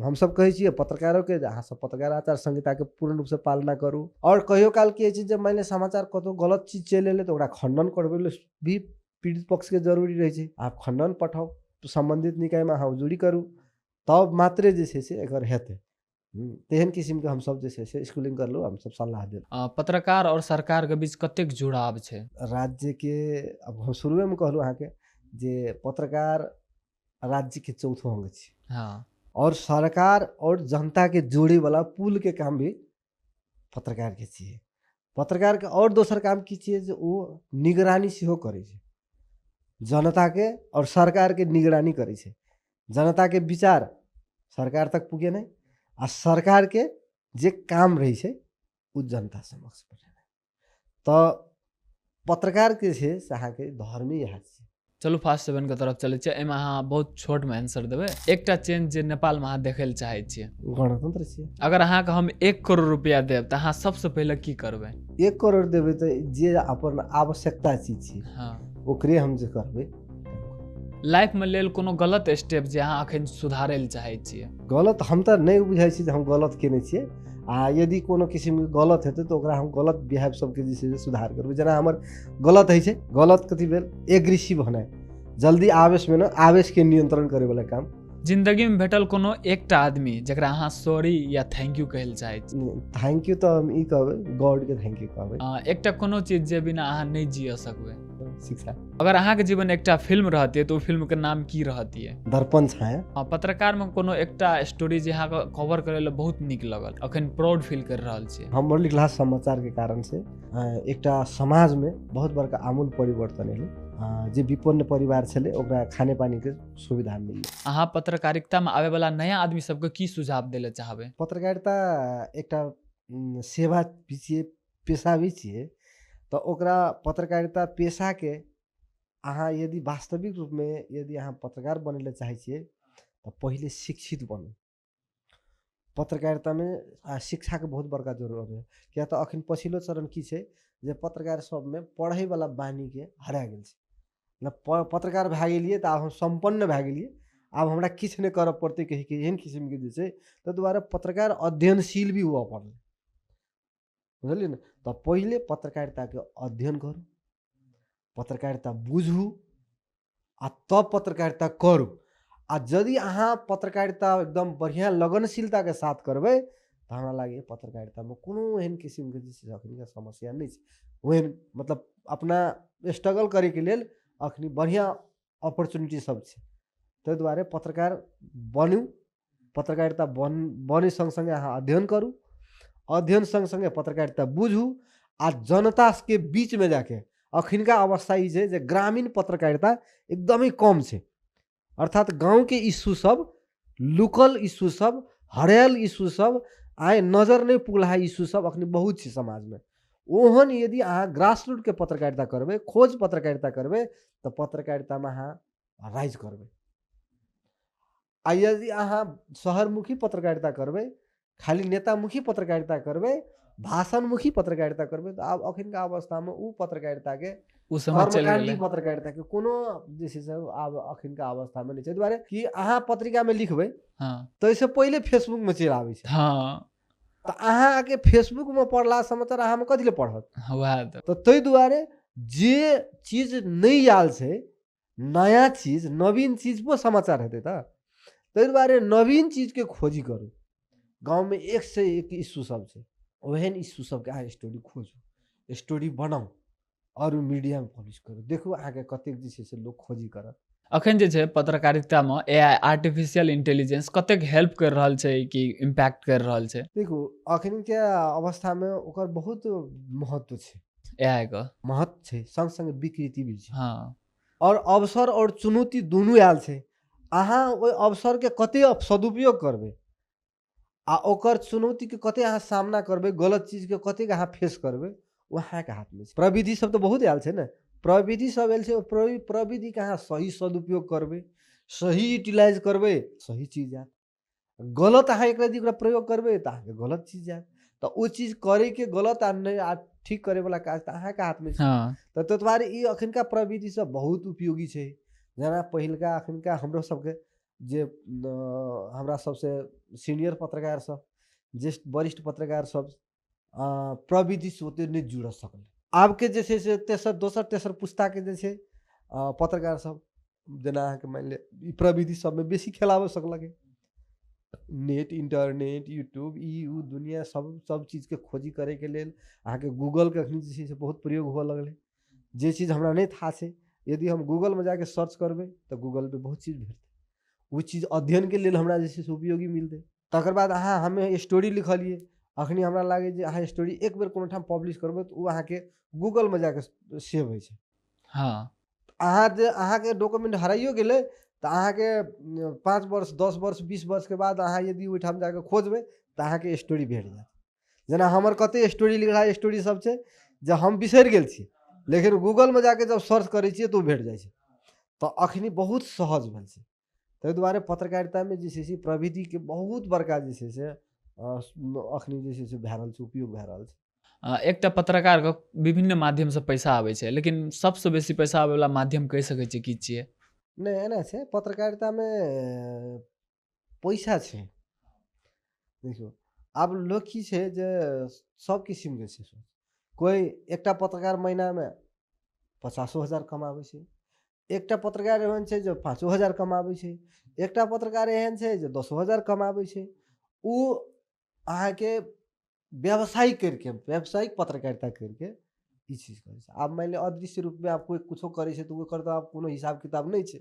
हमसब कहै छियै पत्रकारोके जे अहाँ सब पत्रकार आचार संहिताके पूर्ण रूपसे पालना करू। और कहियो काल की होइ छै, जब मानि लिअ समाचार कतहु गलत चीज चलि एलै तऽ ओकरा खण्डन करबै लेल भी पीड़ित पक्षके जरूरी रहै छै। आप खण्डन पठाउ, सम्बन्धित निकायमे अहाँ उजुरी करू, तब मात्रे जे छै से एकर हेतै। तेहन किसिमके हमसब जे छै से स्कूलिंग करलहुँ, हमसब सलाह देलहुँ। पत्रकार और सरकारके बीच कतेक जुड़ाव छै? राज्यके अब हम शुरुएमे कहलहुँ अहाँके जे पत्रकार राज्यके चौथो अंग छै। हाँ, और सरकार और जनताके जोड़ेवाला पुलके काम भी पत्रकारके छियै। पत्रकारके और दोसर काम की छियै जे ओ निगरानी सेहो करै छै, जनताके और सरकारके निगरानी करै छै। जनताके विचार सरकार तक पुगे नहीं, आ सरकारके जे काम रहै छै उ जनता समक्ष पठेनाइ। तऽ पत्रकारके छै से अहाँके धर्मे इएह छै। चलू फास्ट 7 के तरफ चलै छियै। एहिमे अहाँ बहुत छोटमे आंसर देबै। एकटा चेंज जे नेपालमे अहाँ देखै लए चाहै छियै, गणतंत्र छियै। अगर अहाँके हम 1 करोड़ रुपया देब तऽ अहाँ सबसे पहिले की करबै? 1 करोड़ देबै तऽ जे अपन आवश्यकता चीज छै हाँ, ओकरे हम जे करबै। लाइफमे लेल कोनो गलत स्टेप जे अहाँ एखन सुधारै लए चाहै छियै? गलत हम तऽ नहि बुझाइ छी जे हम गलत केने छियै, आ यदि कोनो किसिमके गलत हेतै तऽ ओकरा हम गलत बिहेव सबके जे छै से सुधार करबै। जेना हमर गलत होइ छै, गलत कथी भेल, एग्रेसिव होनाइ, जल्दी आवेशमे न, आवेशके नियंत्रण करैवाला काम। जिंदगीमे भेटल कोनो एकटा आदमी जकरा अहाँ सॉरी या थैंक यू कहै लए चाहै छी? थैंक यू तऽ हम ई कहबै, गॉडके थैंक यू कहबै। एकटा कोनो चीज जे बिना अहाँ नहीं जिय सकबै? शिक्षा। अगर अहाँके जीवन एकटा फिल्म रहतियै तऽ ओ फिल्मके नाम की रहतियै? दर्पण छाया। पत्रकारमे कोनो एकटा स्टोरी जे अहाँके कवर करै लए बहुत नीक लगल, अखन प्राउड फील कर रहल छियै? हमर लिखला समाचारके कारण से एकटा समाजमे बहुत बड़का आमूल परिवर्तन एलै। जे विपन्न परिवार छलै ओकरा खाने पानीके सुविधा मिललै। अहाँ पत्रकारितामे आबैवाला नया आदमी सबके की सुझाव दै लए चाहबै? पत्रकारिता एकटा सेवा भी छियै, पेशा भी छियै, तऽ ओकरा पत्रकारिता पेशाके अहाँ यदि वास्तविक रूपमे यदि अहाँ पत्रकार बनै लए चाहै छियै तऽ पहिले शिक्षित बनू। पत्रकारितामे शिक्षाके बहुत बड़का जरूरत है, किया तऽ अखन पछिल्लो चरण की छै जे पत्रकार सबमे पढ़ैवाला बानीके हरा गेल छै। पत्रकार भए गेलियै तऽ आब हम सम्पन्न भए गेलियै, आब हमरा किछु नहि करऽ पड़तै कहिके एहन किसिमके जे छै, ताहि दुआरे पत्रकार अध्ययनशील भी हुअ पड़लै। बुझलियै ने? तऽ पहिले पत्रकारिताके अध्ययन करू, पत्रकारिता बुझू, आ तब पत्रकारिता करू। आ यदि अहाँ पत्रकारिता एकदम बढ़िया लगनशीलताके साथ करबै तऽ हमरा लागैए पत्रकारितामे कोनो एहन किसिमके जे छै अखनिके समस्या नहि छै। ओहन मतलब अपना स्ट्रगल करैके लेल अखनी बढ़िया अपॉर्चुनिटी सब छै। ताहि दुआरे पत्रकार बनू, पत्रकारिता बनै सँगसँगै अहाँ अध्ययन करू, अध्ययन सँगसँगै पत्रकारिता बुझू, आ जनताके बीचमे जाके अखनिका अवस्था ई छै जे ग्रामीण पत्रकारिता एकदमै कम छै। अर्थात गाँवके इश्यू सब, लोकल इश्यू सब, हरायल इश्यू सब, आइ नजर नहीं पुगला इश्यू सब अखनी बहुत छै समाजमे। ओहन यदि अहाँ ग्रास रूटके पत्रकारिता करबै, खोज पत्रकारिता करबै तऽ पत्रकारितामे अहाँ राइज करबै। आ यदि अहाँ शहरमुखी पत्रकारिता करबै, खाली नेतामुखी पत्रकारिता करबै, भाषणमुखी पत्रकारिता करबै तऽ आब अखनिका अवस्थामे उ पत्रकारिताके उ समय चलि कर्मकाण्डी गेलै। पत्रकारिताके कोनो जे छै से आब अखनिका अवस्थामे नहि छै। दुआरे कि अहाँ पत्रिकामे लिखबै हाँ, तऽ ओहिसँ पहिले फेसबुकमे चलि आबै छै, हाँ, तऽ अहाँ आके फेसबुकमे पढ़ला समाचार अहाँमे कथी लए पढ़त? वएह तऽ। तऽ ताहि दुआरे जे चीज नहीं आयल छै, नया चीज, नवीन चीज पर समाचार हेतै तऽ ताहि दुआरे नवीन चीजके खोजी करू। गाँवमे एक से एक इश्यू सब छै, ओहन इश्यू सबके अहाँ स्टोरी खोजू, स्टोरी बनाऊ और मीडिया में पब्लिश करू, देखू अहाँके कतेक जे छै से लोग खोजी करत। अखन जे छै पत्रकारितामे एआई आर्टिफिशियल इंटेलिजेंस कतेक हेल्प कर रहल छै कि इम्पैक्ट कर रहल छै देखू अखन के अवस्था में ओकर बहुत महत्व छै, एआई का? महत्व छै, संग संग विकृति भी छै, हाँ और अवसर और चुनौती दुनू आयल छै। अहाँ ओहि अवसर के कते सदुपयोग करबै आ ओकर चुनौती के कते अहाँ सामना करबै, गलत चीज के कते अहाँ फेस करबै, वो अहाँके हाथ में छै। प्रविधि सब तो बहुत आयल छै ने, प्रविधि सब आयल छै, प्रविधि के अहाँ सही सदुपयोग करबै, सही यूटिलाइज करबै, सही चीज आयत। गलत अहाँ एक रति ओकरा प्रयोग करबै तऽ अहाँके गलत चीज आयत। तऽ ओ चीज करे के गलत आ नहीं आ ठीक करे वाला काज तऽ अहाँके हाथ में छै। हाँ तऽ ताहि दुआरे ई अखनका प्रविधि सब बहुत उपयोगी छै। जेना पहिलका अखनका हमरो सबके जे हमरा सबसे सीनियर पत्रकार सब, ज्येष्ठ वरिष्ठ पत्रकार सब प्रविधि से ओते नहीं जुड़ सकल। आब के जे छै से दोसर तेसर पुस्ता के जे छै पत्रकार सब जेना अहाँके मान ले ई प्रविधि सब में बेसी खेलाबऽ सकलक। नेट, इंटरनेट, यूट्यूब, ई उ दुनिया सब चीज के खोजी करे के लेल अहाँके गूगल के अखनी जे छै से बहुत प्रयोग हुआ लगले। जे चीज हमरा नहीं था छै, यदि हम गूगल में जाके सर्च करबै तो गूगल पे बहुत चीज भेटतै। वो चीज अध्ययन के लेल हमरा जे छै से उपयोगी मिलतै। तकर बाद अहाँ हमें स्टोरी लिखलिए, अखनी हमरा लागे जे अहाँ स्टोरी एक बेर कोनो ठाम पब्लिश करबै तो अहाँके गूगल में जाके सेव होइ छै। हाँ अहाँ जे अहाँके डॉक्यूमेंट हराइयो गेलै तऽ अहाँके 5 वर्ष 10 वर्ष 20 वर्ष के बाद अहाँ यदि ओहिठाम जाके खोजबै तऽ अहाँके स्टोरी भेट जायत। जेना हमर कते स्टोरी लिखला स्टोरी सब छै जे हम बिसरि गेल छी, लेकिन गूगल में जाके जब सर्च करै छियै तऽ ओ भेट जाइ छै। तऽ अखनी बहुत सहज भेल छै। ताहि दुआरे पत्रकारिता में जे छै से प्रविधि के बहुत बड़का जे छै से अखनी जे छै से भए रहल छै, उपयोग भए रहल छै। एकटा पत्रकार के विभिन्न माध्यम से पैसा आबै छै, लेकिन सबसे बेसी पैसा आबै वाला माध्यम कहि सकै छियै की छियै? नहीं एना छै पत्रकारिता में पैसा छै। देखियो आब लोग की छै जे सब किस्म के छै। कोई एकटा पत्रकार महीना में 50,000 कमाबै छै, एकटा पत्रकार एहन छै जो 5,000 कमाबै छै, एकटा पत्रकार एहन छै जो 10,000 कमाबै छै। उ अहाँके व्यावसायिक करके, व्यावसायिक पत्रकारिता करके ई चीज करे छै। आब मान लिअ अदृश्य रूप में आप कोई कुछो करे छै तो ओकर तो आब कोनो हिसाब किताब नहीं छै।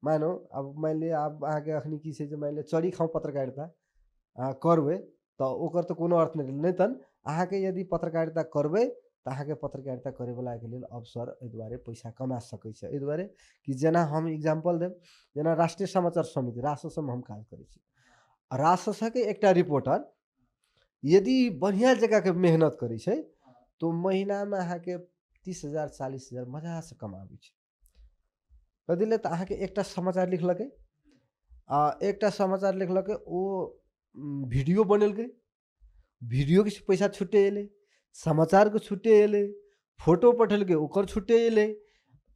मानो अब मान लिअ आब अहाँके अखनी की छै जे मान लिअ चरी खाऊ पत्रकारिता करबै तऽ ओकर तऽ कोनो अर्थ नहीं तन अहाँके यदि पत्रकारिता करबै तऽ अहाँके पत्रकारिता करे वाला के लेल अवसर एहि दुआरे पैसा कमा सकै छै। एहि दुआरे कि जेना हम एग्जाम्पल देब, जेना राष्ट्रीय समाचार समिति रासस में हम काज करै छी। रासस के एकटा रिपोर्टर यदि बढ़िया जगह के मेहनत करै छै तो महीना में अहाँके 30,000 40,000 मजा से कमाबै छै। कथी ले तऽ अहाँके एकटा समाचार लिखलकै एकटा समाचार लिखलकै ओ वीडियो बनेलकै, वीडियो के पैसा छुट्टे एलै, समाचार के छुट्टे एलै, फोटो पठेलकै ओकर छुट्टे एलै,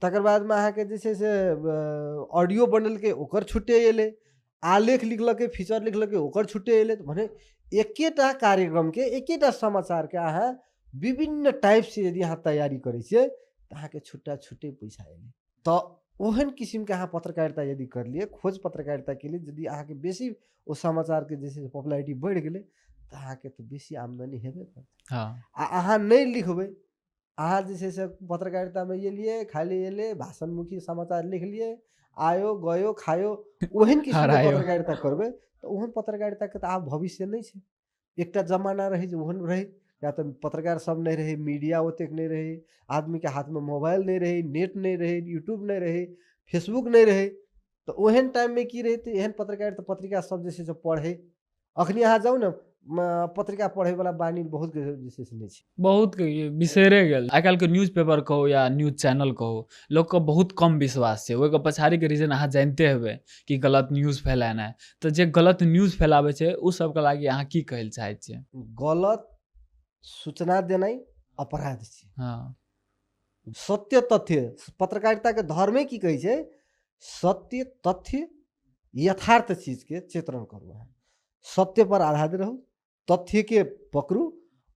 तकर बाद में अहाँके जे छै से ऑडियो बनेलकै ओकर छुट्टे एलै, आलेख लिखलकै फीचर लिखलकै ओकर छुट्टे एलै। तो माने एकेटा कार्यक्रम के एकेटा समाचार के अहाँ विभिन्न टाइप से यदि अहाँ तैयारी करै छियै तऽ अहाँके छुट्टा छुट्टे पैसा एलै। तऽ ओहन किस्म के अहाँ पत्रकारिता यदि करलिए, खोज पत्रकारिता के लिए यदि अहाँके बेसी ओ समाचार के जे छै से पॉपुलैरिटी बढ़ि गेलै तऽ अहाँके तऽ बेसी आमदनी हेबे करतै। हाँ आ अहाँ नहीं लिखबै, अहाँ जे छै से पत्रकारिता में एलिए खाली एले भाषणमुखी समाचार लिख लिए, आयो गयो खायो, ओहन किस्म के हरायो। पत्रकारिता करबै तऽ ओहन पत्रकारिता के तऽ आब भविष्य नहीं छै। एकटा जमाना रहे जे ओहन रहे, या तो पत्रकार सब नहीं रहे, मीडिया ओतेक नहीं रहे, आदमी के हाथ में मोबाइल नहीं रहे, नेट नहीं रहे, यूट्यूब नहीं रहे, फेसबुक नहीं रहे। तो ओहन टाइम में की रहते एहन पत्रकारिता पत्रिका सब जे छै से पढ़े। अखनी अहाँ जाऊ ना पत्रिका पढ़े वाला बानी बहुत जे छै से नहीं छै। बहुत बिसरे गेल। आइ काल्हि के न्यूज पेपर कहो या न्यूज चैनल कहो, लोग के बहुत कम विश्वास छै। ओहि के पछाड़ी के रीजन अहाँ जानते हेबै कि गलत न्यूज फैलाना। तो जे गलत न्यूज फैलाबै छै उ सब के लागी अहाँ की कहै चाहै छियै? गलत सूचना देनाइ अपराध छै। हाँ सत्य तथ्य पत्रकारिता के धर्मे की कहै छै, सत्य तथ्य यथार्थ चीज के चित्रण करू। अहाँ सत्य पर आधारित रहू, तथ्य के पकड़ू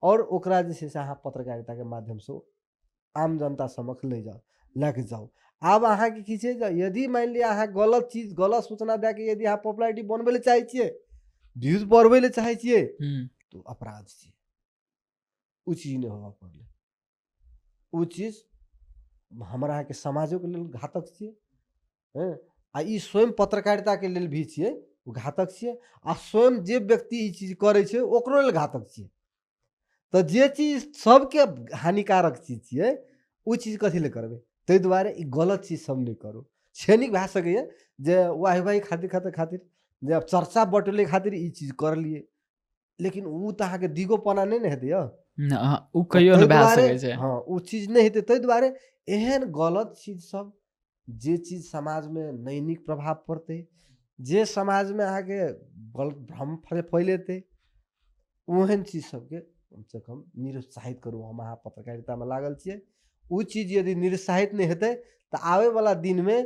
और ओकरा जे छै से अहाँ पत्रकारिता के माध्यम से आम जनता समक्ष ले जाओ, लेके जाओ। आब अहाँके की छै यदि मान लिअ अहाँ गलत चीज गलत सूचना दे के यदि अहाँ पॉपुलैरिटी बनबै ले चाहै छियै, व्यूज बढ़बै ले चाहै छियै हम्म तो अपराध छै। उ चीज नहीं होगा पड़ले। उ चीज हमरा अहाँके समाजोके लेल घातक छियै। हैं आ ई स्वयं पत्रकारिताके लेल भी छियै, उ घातक छियै। आ स्वयं जे व्यक्ति ई चीज करै छै ओकरो लेल घातक छियै। तऽ जे चीज सबके हानिकारक चीज छियै उ चीज कथी ले करबै। ताहि दुआरे ई गलत चीज सब नहि करू। क्षणिक भए सकैए जे वाहवाही खातिर जे चर्चा बटोरै खातिर ई चीज करलियै, लेकिन उ तऽ अहाँके दिगोपना नहि ने हेतै यौ। उ कहियो ताहि न भए दुआरे सकै छै। हाँ उ चीज नहीं हेतै। ताहि दुआरे एहन गलत चीज सब जे चीज समाजमे नहि नीक प्रभाव पड़तै, जे समाजमे अहाँके भ्रम फैलेतै, ओहन चीज सबके कम से कम निरुत्साहित करू। हम अहाँ पत्रकारितामे लागल छियै, उ चीज यदि निरुत्साहित नहीं हेतै तऽ आबैवला दिनमे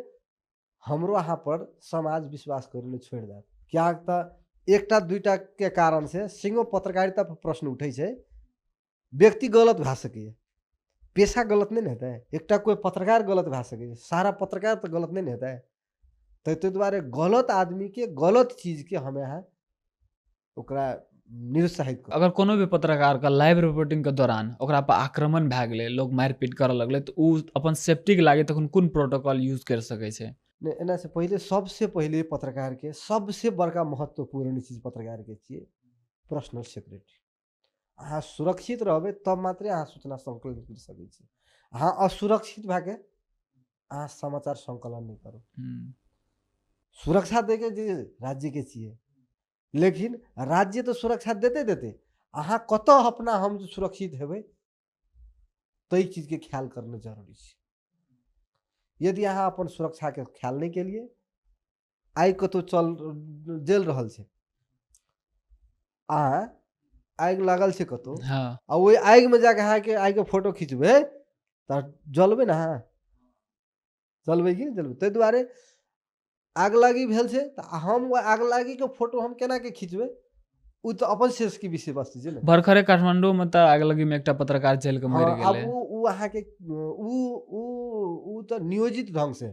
हमरो अहाँ पर समाज विश्वास करै लेल छोड़ि देत। किएक तऽ एकटा दुइटा के कारण से सिंगो पत्रकारिता पर प्रश्न उठै छै। व्यक्ति गलत भए सकैए, पेशा गलत नहीं ने हेतै। एकटा कोई पत्रकार गलत भए सकैए, सारा पत्रकार तऽ गलत नहीं ने हेतै। ताहि दुआरे गलत आदमीके गलत चीजके हमे अहाँ ओकरा निरुत्साहित करू। अगर कोनो भी पत्रकार का लाइव रिपोर्टिंग के दौरान ओकरा पर आक्रमण भए गेलै, लोग मारपीट करऽ लगलै, तऽ उ अपन सेफ्टी के लागी तखन कोन प्रोटोकॉल यूज कर सकै छै। नहीं एना से पहले सबसे पहले पत्रकार के सबसे बड़का महत्वपूर्ण चीज पत्रकार के छियै पर्सनल सिक्योरिटी। अहाँ सुरक्षित रहबै तब मात्रे अहाँ सूचना संकलन कर सकै छी। अहाँ असुरक्षित भए के अहाँ समाचार संकलन नहीं करू। सुरक्षा देके जे राज्य के छियै, लेकिन राज्य तो सुरक्षा देते अहाँ कतऽ अपना हम सुरक्षित हेबै ताहि चीज के ख्याल करना जरूरी छै। यदि अहाँ अपन सुरक्षा के ख्याल नहीं केलिए, आइ कतौ जल रहल छै, अहाँ आगि लागल छै कतौ, हाँ आ ओहि आगि में जाके अहाँके आगि के फोटो खींचबै तऽ जलबै ना अहाँ, जलबै कि नहीं जलबै। ताहि दुआरे आगलागी भेल छै तऽ हम ओ आगलागी के फोटो हम केना के खींचबै, उ तऽ अपन शेष के विषय वस्तु छै ने। भरखरे काठमांडू में तऽ आगलगी में एकटा पत्रकार जल के मरि हाँ अब गेलै। उ अहाँके उ तऽ नियोजित ढंग से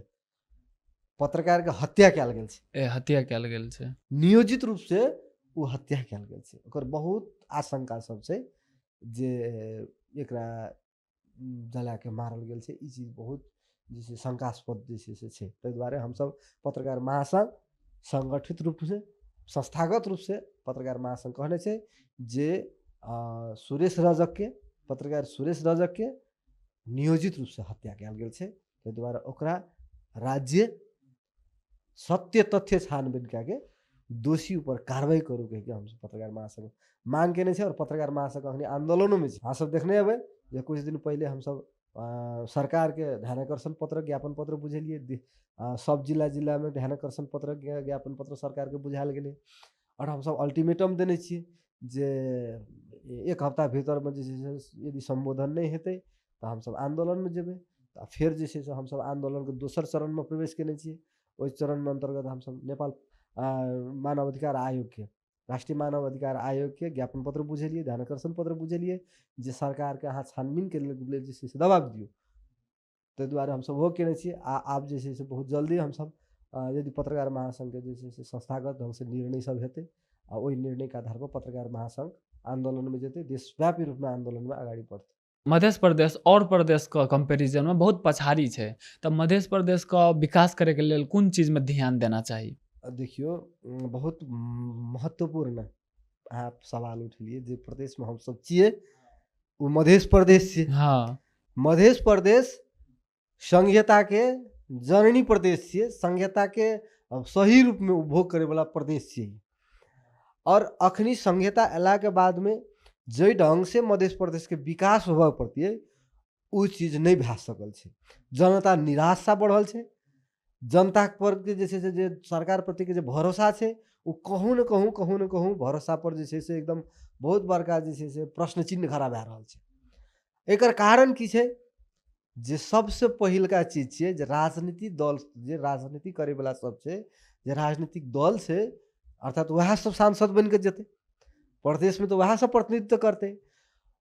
पत्रकार के हत्या कयल गेल छै। हत्या कयल गेल छै। नियोजित रूप से उ हत्या कयल गेल छै। ओकर बहुत आशंका सब छै जे एकरा जला के मारल गेल छै। ई चीज बहुत जे छै शंकास्पद जे छै से छै। ताहि दुआरे हमसब पत्रकार महासंघ संगठित रूप से संस्थागत रूप से पत्रकार महासंघ कहने छै जे सुरेश रजक के पत्रकार सुरेश रजक के नियोजित रूप से हत्या कयल गेल छै। ताहि दुआरे ओकरा राज्य सत्य तथ्य छानबीन कऽ के दोषी ऊपर कार्रवाई करू कह के हम पत्रकार महासंघ मांग केने छै। और पत्रकार महासंघ अखनी आंदोलनों में छै। अहाँ सब देखने हेबै जे कुछ दिन पहले हम सब सरकार के ध्यानाकर्षण पत्र ज्ञापन पत्र बुझेलिए। सब जिला में ध्यानाकर्षण पत्र ज्ञापन पत्र सरकार के बुझायल गेलै। और हम सब अल्टीमेटम देने छियै जे 1 हफ्ता भीतर में जे छै से यदि संबोधन नहीं हेतै तऽ हम सब आंदोलन में जेबै। तऽ फिर जे छै से हम सब आंदोलन के दोसर चरण में प्रवेश केने छियै। ओहि चरण में अंतर्गत हम सब नेपाल मानव अधिकार आयोग के राष्ट्रीय मानव अधिकार आयोग के ज्ञापन पत्र बुझेलिए, ध्यानाकर्षण पत्र बुझेलिए जे सरकार के अहाँ छानबीन के लेल जे छै से दबाव दियौ। ताहि दुआरे हम सब ओहो केने छियै। आब जे छै से बहुत जल्दी हम सब यदि पत्रकार महासंघ के जे छै से संस्थागत ढंग से निर्णय सब हेतै आ ओहि निर्णय के आधार पर पत्रकार महासंघ आंदोलन में जेतै, देशव्यापी रूप में आंदोलन में आगाड़ी बढ़तै। मध्य प्रदेश और प्रदेश का कंपैरिजन में बहुत पछाड़ी छै। तऽ मध्य प्रदेश का विकास करे के लेल कोन चीज में ध्यान देना चाहिए। देखियो बहुत महत्वपूर्ण आप सवाल उठलिए। जे प्रदेश में हम सब छियै वो मध्य प्रदेश छियै। हाँ मध्य प्रदेश संघीयता के जननी प्रदेश छियै। संघीयता के सही रूप में उपभोग करे वाला प्रदेश छियै। और अखनी संघीयता अयला के बाद में जे ढंग से मध्य प्रदेश के विकास होबऽ पड़तियै उ चीज नहीं भए सकल छै। जनता निराशा बढ़ल छै। जनता पर के जे छै से जे सरकार प्रति के जे भरोसा छै वो कहूँ न कहूँ भरोसा पर जे छै से एकदम बहुत बड़का जे छै से प्रश्न चिन्ह खड़ा भए रहल छै। एकर कारण की छै जे सबसे पहिलका चीज छियै जे राजनीतिक दल जे राजनीति करे वाला सब छै, जे राजनीतिक दल छै, अर्थात वह सब सांसद बन के जेतै प्रदेश में, तो वह सब प्रतिनिधित्व करते।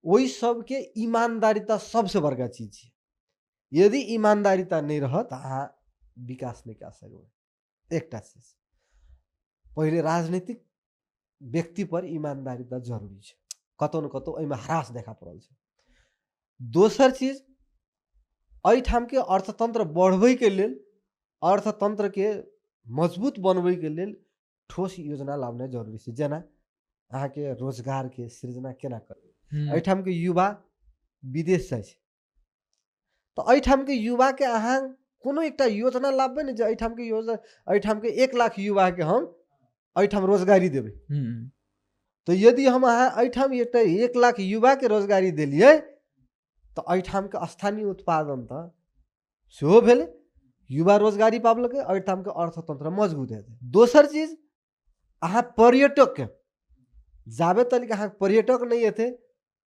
वही सबके ईमानदारिता सबसे बड़का चीज है। यदि ईमानदारिता नहीं रहत अहाँ विकास नहीं कर सकबै। एकटा चीज पहले राजनीतिक व्यक्ति पर ईमानदारिता जरूरी है। कतौ न कतौ एहिमे हरास देखा पड़ल छै। दोसर चीज एहिठाम के अर्थतंत्र बढ़बै के लेल, अर्थतंत्र के मजबूत बनबै के लेल ठोस योजना लाबनाइ जरूरी छै। जेना अहाँके रोजगार के सृजना केना करबै। एहिठाम के युवा विदेश जाइ छै, तो एहिठाम के युवा के अहाँ कोनो एकटा योजना लाबबै ने, जे एहिठाम के योजना, एहिठाम के 1 लाख युवा के हम एहिठाम रोजगारी देबै। तो यदि हम अहाँ एहिठाम एकटा 1 लाख युवा के रोजगारी देलियै, तो एहिठाम के स्थानीय उत्पादन त सेहो भेलै, युवा रोजगारी पाबलकै, एहिठाम के अर्थतंत्र मजबूत हेतै। दोसर चीज, अहाँ पर्यटक के जाबे तक अहाँ पर्यटक नहीं हेतै,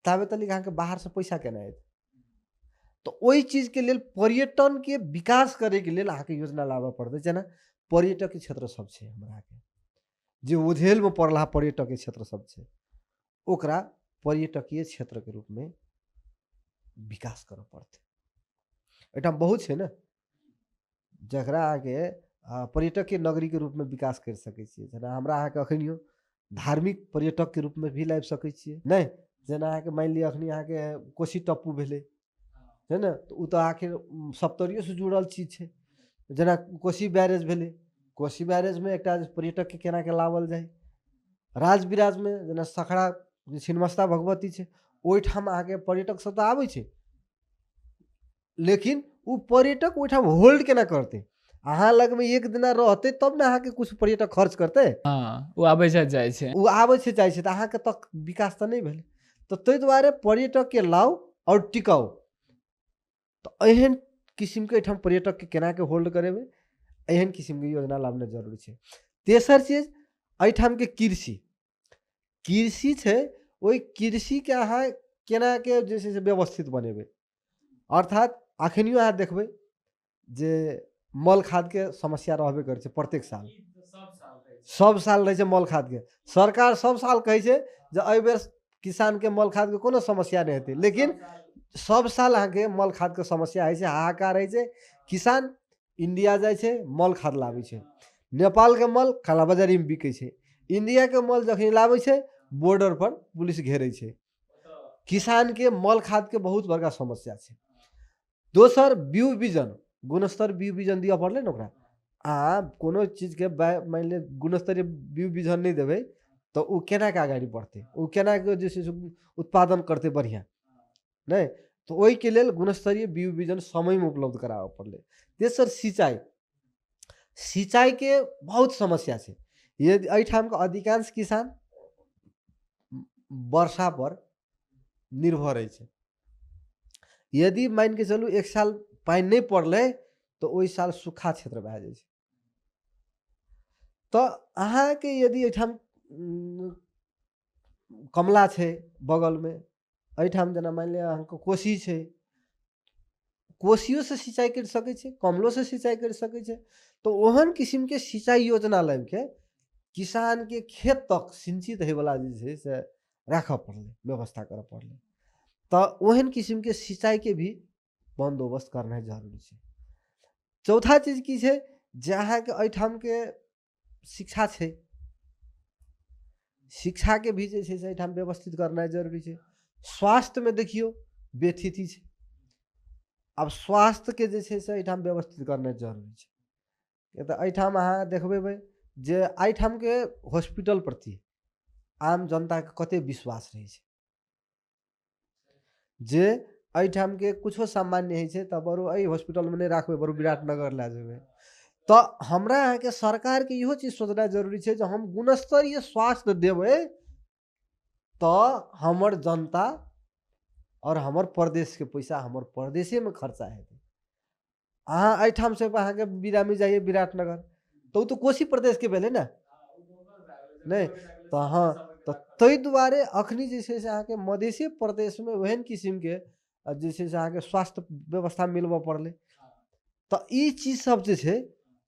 ताबे तक अहाँ के बाहर से पैसा केना हेतै। तो ओहि चीज के लेल, पर्यटन के विकास करे के लेल अहाँ के योजना लाबऽ पड़तै। जेना पर्यटकीय क्षेत्र सब छै हमरा के, जे ओझेल में पड़ला पर्यटकीय क्षेत्र सब छै, ओकरा पर्यटकीय क्षेत्र के रूप में विकास करऽ पड़तै। एहिठाम बहुत छै ने जकरा अहाँके पर्यटकीय नगरी के रूप में विकास कर सकै छियै। जेना हमरा अहाँके अखनियो धार्मिक पर्यटक के रूप में भी लाबि सकै छियै, नहीं जेना अहाँके मान लिअ अखनी अहाँके कोशी टप्पू भेलै, है ना, तो उ तो आखिर सप्तरियो से जुड़ल चीज छै। जेना कोशी बैरेज भेलै, कोशी बैरेज में एकटा पर्यटक के केना के लावल जाए। राज बिराज में जेना सखड़ा छिन्नमस्ता भगवती छै, ओहिठाम अहाँके पर्यटक सब तो आबै छै, लेकिन उ पर्यटक ओहिठाम होल्ड केना करतै। अहाँ लग में एक दिना रहतै तब ने अहाँके कुछ पर्यटक खर्च करतै। उ आबै छै जाइ छै, उ आबै छै जाइ छै, तऽ अहाँके तक विकास तऽ नहीं भेलै। तो ताहि दुआरे पर्यटक के लाउ और टिकाउ। तो एहन किस्म के एहिठाम पर्यटक के केना के होल्ड करेबै, एहन किस्म के योजना लाबना जरूरी छै। तेसर चीज, एहिठाम के कृषि छै, ओहि कृषि के अहाँ केना के जे छै से व्यवस्थित बनेबै। अर्थात अखनियो अहाँ देखबै जे मल खाद के समस्या रहबे करै छै प्रत्येक साल, सब साल रहे छै मल खाद के। सरकार सब साल कहै छै जे एहि बेर किसान के मल खाद के कोनो समस्या नहीं हेतै, लेकिन सब साल अहाँ के मल खाद के समस्या है छै, हाहाकार है छै। किसान इंडिया जाए छै, मल खाद लाबै छै, नेपाल के मल कालाबाजारी में बिकै छै, इंडिया के मल जखन लाबै छै बॉर्डर पर पुलिस घेरै छै। किसान के मल खाद के बहुत बड़का समस्या छै। दोसर, बीज बीजन, गुणस्तर बीज बीजन दिया पड़ले ना ओकरा। अहाँ कोनो चीज के मान ले गुणस्तरीय बीज बीजन नहीं देबै तो उ केना के आगाड़ी बढ़तै, उ केना के जे छै से उत्पादन करतै बढ़िया, नहीं। तो ओहि के लेल गुणस्तरीय बीज बीजन समय में उपलब्ध कराबऽ पड़ले। तेसर, सिंचाई के बहुत समस्या छै। यदि एहिठाम के अधिकांश किसान वर्षा पर निर्भर है छै। यदि मान के चलू एक साल पानी नहीं पड़ले तो ओहि साल सूखा क्षेत्र भए जाइ छै। तो अहाँ के यदि एहिठाम कमला छै बगल में, एहिठाम जेना मान लिअ अहाँके कोशी छै, कोशियो से सिंचाई कर सकै छै, कमलो से सिंचाई कर सकै छै। तो ओहन किस्म के सिंचाई योजना लाबि के किसान के खेत तक सिंचित होय वाला जे छै से राखऽ पड़लै, व्यवस्था करऽ पड़लै। तो ओहन किस्म के सिंचाई के भी बंदोबस्त करना जरूरी छै। चौथा चीज की छै, जे अहाँके एहिठाम के शिक्षा छै, शिक्षा के भी जे छै से एहिठाम व्यवस्थित करना जरूरी छै। स्वास्थ्य में देखियो बेथिति छै, अब स्वास्थ्य के जे छै से एहिठाम व्यवस्थित करना जरूरी छै। तो एहिठाम अहाँ देखबै जे एहिठाम के हॉस्पिटल प्रति आम जनता के कते विश्वास रहे छै, जे एहिठाम के कुछो सामान्य है छै तो बड़ो एहि हॉस्पिटल में नहीं राखबै, बड़ो विराटनगर ला जेबै। तो हमरा यहाँ के सरकार के इहो चीज सोचना जरूरी छै, जो हम गुणस्तरीय स्वास्थ्य देबै तो हमर जनता और हमर प्रदेश के पैसा हमर प्रदेशे में खर्चा हेतै। अहाँ एहिठाम से अहाँ के बिरामी जाइए विराटनगर, तो उ तो कोशी प्रदेश के भेलै ना, नहीं। तो हाँ, तो ताहि दुआरे अखनी जे छै से अहाँ के मधेसी प्रदेश में ओहन किस्म के जे छै से अहाँ के स्वास्थ्य व्यवस्था मिलबऽ पड़लै। तो ई चीज सब जे छै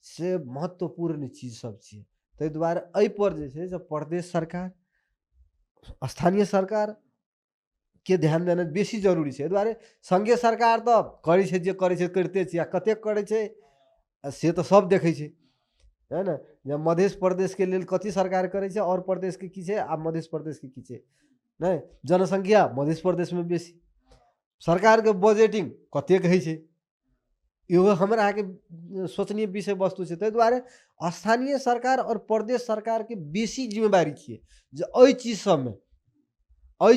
से महत्वपूर्ण चीज सब छै। ताहि दुआरे एहि पर जे छै से प्रदेश सरकार, स्थानीय सरकार के ध्यान देना बेसी जरूरी छै। एहि दुआरे संघीय सरकार तो करै छै, जे करै छै करिते छै, आ कतेक करै छै से तो सब देखै छै, है ना। जे मध्य प्रदेश के लेल कथी सरकार करै छै और प्रदेश के की छै, आ मध्य प्रदेश के की छै, नहीं। जनसंख्या मध्य प्रदेश में बेसी, सरकार के बजेटिंग कतेक है छै, इहो हमर अहाँके सोचनीय विषय वस्तु छै। ताहि दुआरे स्थानीय सरकार और प्रदेश सरकारके बेसी जिम्मेवारी छियै जे एहि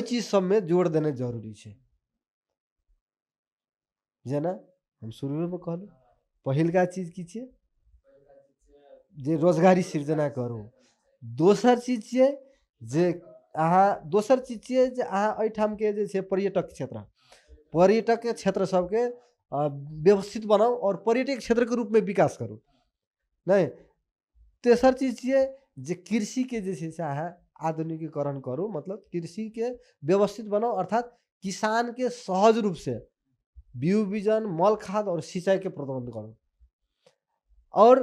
चीज सबमे जोड़ देनाइ जरूरी छै। जेना हम शुरुएमे कहलहुँ, पहिलका चीज की छियै जे रोजगारी सृजना करू। दोसर चीज छियै जे अहाँ एहिठामके जे छै पर्यटक क्षेत्र सबके व्यवस्थित बनाऊ और पर्यटक क्षेत्रके रूपमे विकास करू। नहि, तेसर चीज छियै जे कृषिके जे छै से अहाँ आधुनिकीकरण करू, मतलब कृषिके व्यवस्थित बनाऊ, अर्थात किसानके सहज रूपसे बीज बीजन, मल खाद और सिंचाई के प्रबंध करू। और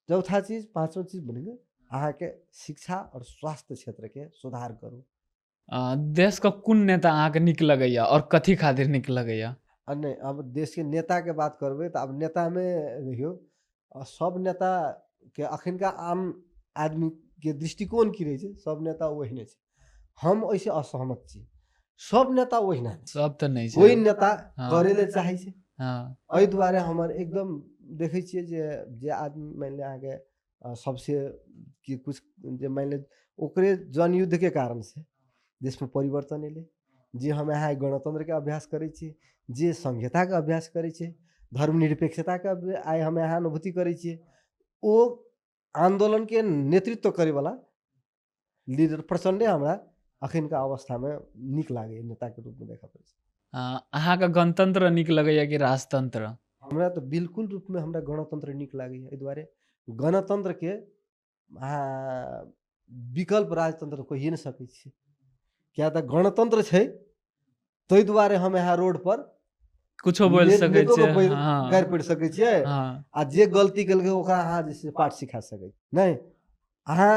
चौथा चीज, पांचवा चीज बनेंगे अहाँके शिक्षा और स्वास्थ्य क्षेत्र के सुधार करू। देश का कुन नेता अहाँके नीक लगैया और कथी खातिर नीक लगैया? नहीं, अब देश के नेता के बात करबै तो अब नेता में देखियो सब नेता के अखन का आम आदमी के दृष्टिकोण की रहे छै, सब नेता ओहिने छै। हम ओइसे असहमत छी। सब नेता ओहिना छै। सब तऽ नहीं छै। कोई नेता हाँ। करे ले चाहे छै। हाँ। एहि दुआरे हमर एकदम देखै छियै जे आदमी मान ले अहाँके सबसे कि कुछ जे मान ले ओकरे जनयुद्ध के कारण से देश में परिवर्तन एले, जे हम यहाँ गणतंत्र के अभ्यास करै छी, जे संहिता के अभ्यास करै छी, धर्मनिरपेक्षता के आइ हम यहाँ अनुभूति करै छी, ओ आंदोलन के नेतृत्व करे वाला लीडर प्रचंडे हमरा अखन का अवस्था में नीक लागे नेता के रूप में देखा पड़े छै। अहाँके गणतंत्र नीक लगैया कि राजतंत्र? हमरा तो बिल्कुल रूप में हमरा गणतंत्र नीक लागे। एहि दुआरे गणतंत्र के विकल्प राजतंत्र कहिए नहीं सकै छी। क्या तो गणतंत्र छै, ताहि दुआरे हम यहाँ रोड पर कुछो बोल सकै छियै। गारि पढ़ि सकै छियै, आ जे गलती केलकै ओकरा अहाँ जे छै पाठ सिखा सकै। नहीं, अहाँ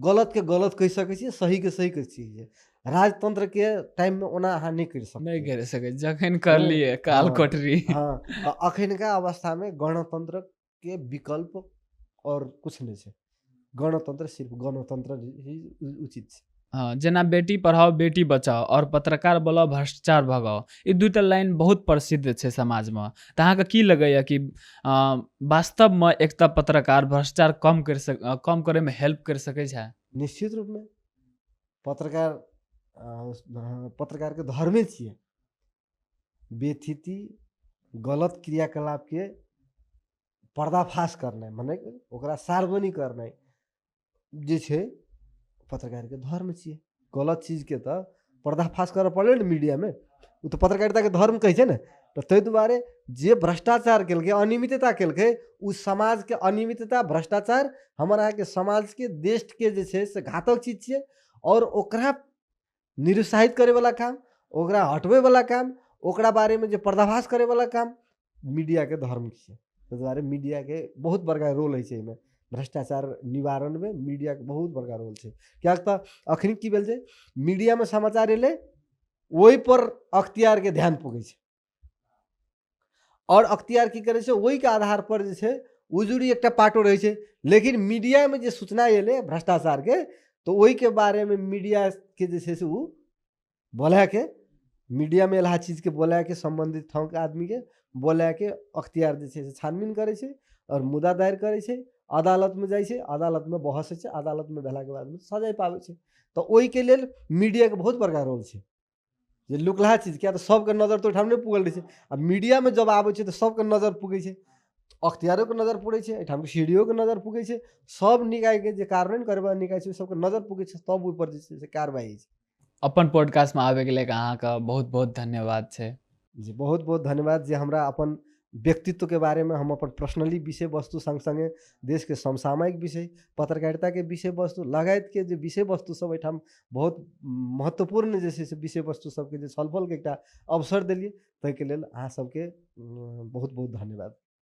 गलत के गलत कहि सकै छियै, सही के सही कहि सकै छियै। राजतंत्र के टाइम में ओना अहाँ नहीं कर सकते। नहीं कर सकै, जखन कर लिए काल कटरी। हाँ, तो अखन का अवस्था में गणतंत्र के विकल्प और कुछ नहीं है। गणतंत्र सिर्फ गणतंत्र ही उचित है। हाँ, जेना बेटी पढ़ाओ बेटी बचाओ और पत्रकार बोलो भ्रष्टाचार भगाओ, ई दुईटा लाइन बहुत प्रसिद्ध छै समाज में। तो अहाँके की लगैया कि वास्तव में एकता पत्रकार भ्रष्टाचार कम करे में हेल्प कर सकै छै? निश्चित रूप में पत्रकार के धर्मे छियै बेथिती गलत क्रियाकलाप के पर्दाफाश करनाइ, मने ओकरा सार्वजनिक करनाइ जे छै पत्रकार के धर्म छियै। गलत चीज के तो पर्दाफाश करऽ पड़े ने मीडिया में, वो तो पत्रकारिता के धर्म कहै छै ने। तो ताहि दुआरे जे भ्रष्टाचार केलकै, अनियमितता केलकै, उस समाज के अनियमितता भ्रष्टाचार हमर अहाँके समाज के देश के जे छै से घातक चीज छियै। और ओकरा निरुत्साहित करे वाला काम, ओकरा हटवे वाला काम, ओकरा बारे में जे पर्दाफाश करे वाला काम मीडिया के धर्म छियै। ताहि दुआरे मीडिया के बहुत बड़का रोल है छै में, भ्रष्टाचार निवारण में मीडिया के बहुत बड़का रोल छै। क्या तो अखन की भेल छै, मीडिया में समाचार एले वही पर अख्तियार के ध्यान पुगे छै, और अख्तियार की करे छै वही के आधार पर जे छै उजुरी एकटा पाटो रहे छै। लेकिन मीडिया में जे सूचना एले भ्रष्टाचार के, तो वही के बारे में मीडिया के जे छै से उ बोला के, मीडिया में एला चीज के बोला के, संबंधित ठाव के आदमी के बोला के अख्तियार जे छै से छानबीन करे छै और मुद्दा दायर करे छै, अदालत में जाइ छै, अदालत में बहस होइ छै, अदालत में भेला के बाद में सजा पावे छै। तो ओहि के लेल मीडिया के बहुत बड़का रोल छै। जे लुकलाहा चीज, क्या तो सबके नजर तो ठाम नहीं पुगल रहे छै, अब मीडिया में जब आबै छै तो सबके नजर पुगे छै, अख्तियारों के नजर पुगे छै, एठाम के सीडीओ के नजर पुगे छै, सब निकाय के जे कार्यान्वयन करे वाला निकाय छै सबके नजर पुगे छै, तब ऊपर जे छै से कार्रवाई होइ छै। अपन पॉडकास्ट में आवे के लिए अहाँके बहुत बहुत धन्यवाद छै। जी बहुत बहुत धन्यवाद जे हमरा अपन व्यक्तित्व के बारे में, हम अपन पर्सनली विषय वस्तु संग संगे देश के समसामयिक विषय, पत्रकारिता के विषय वस्तु लगायत के जे विषय वस्तु सब एठाम बहुत महत्वपूर्ण जे छै से विषय वस्तु सबके जे छलफल के एकटा अवसर देलिए, ताहि के लेल अहाँ सबके बहुत बहुत धन्यवाद।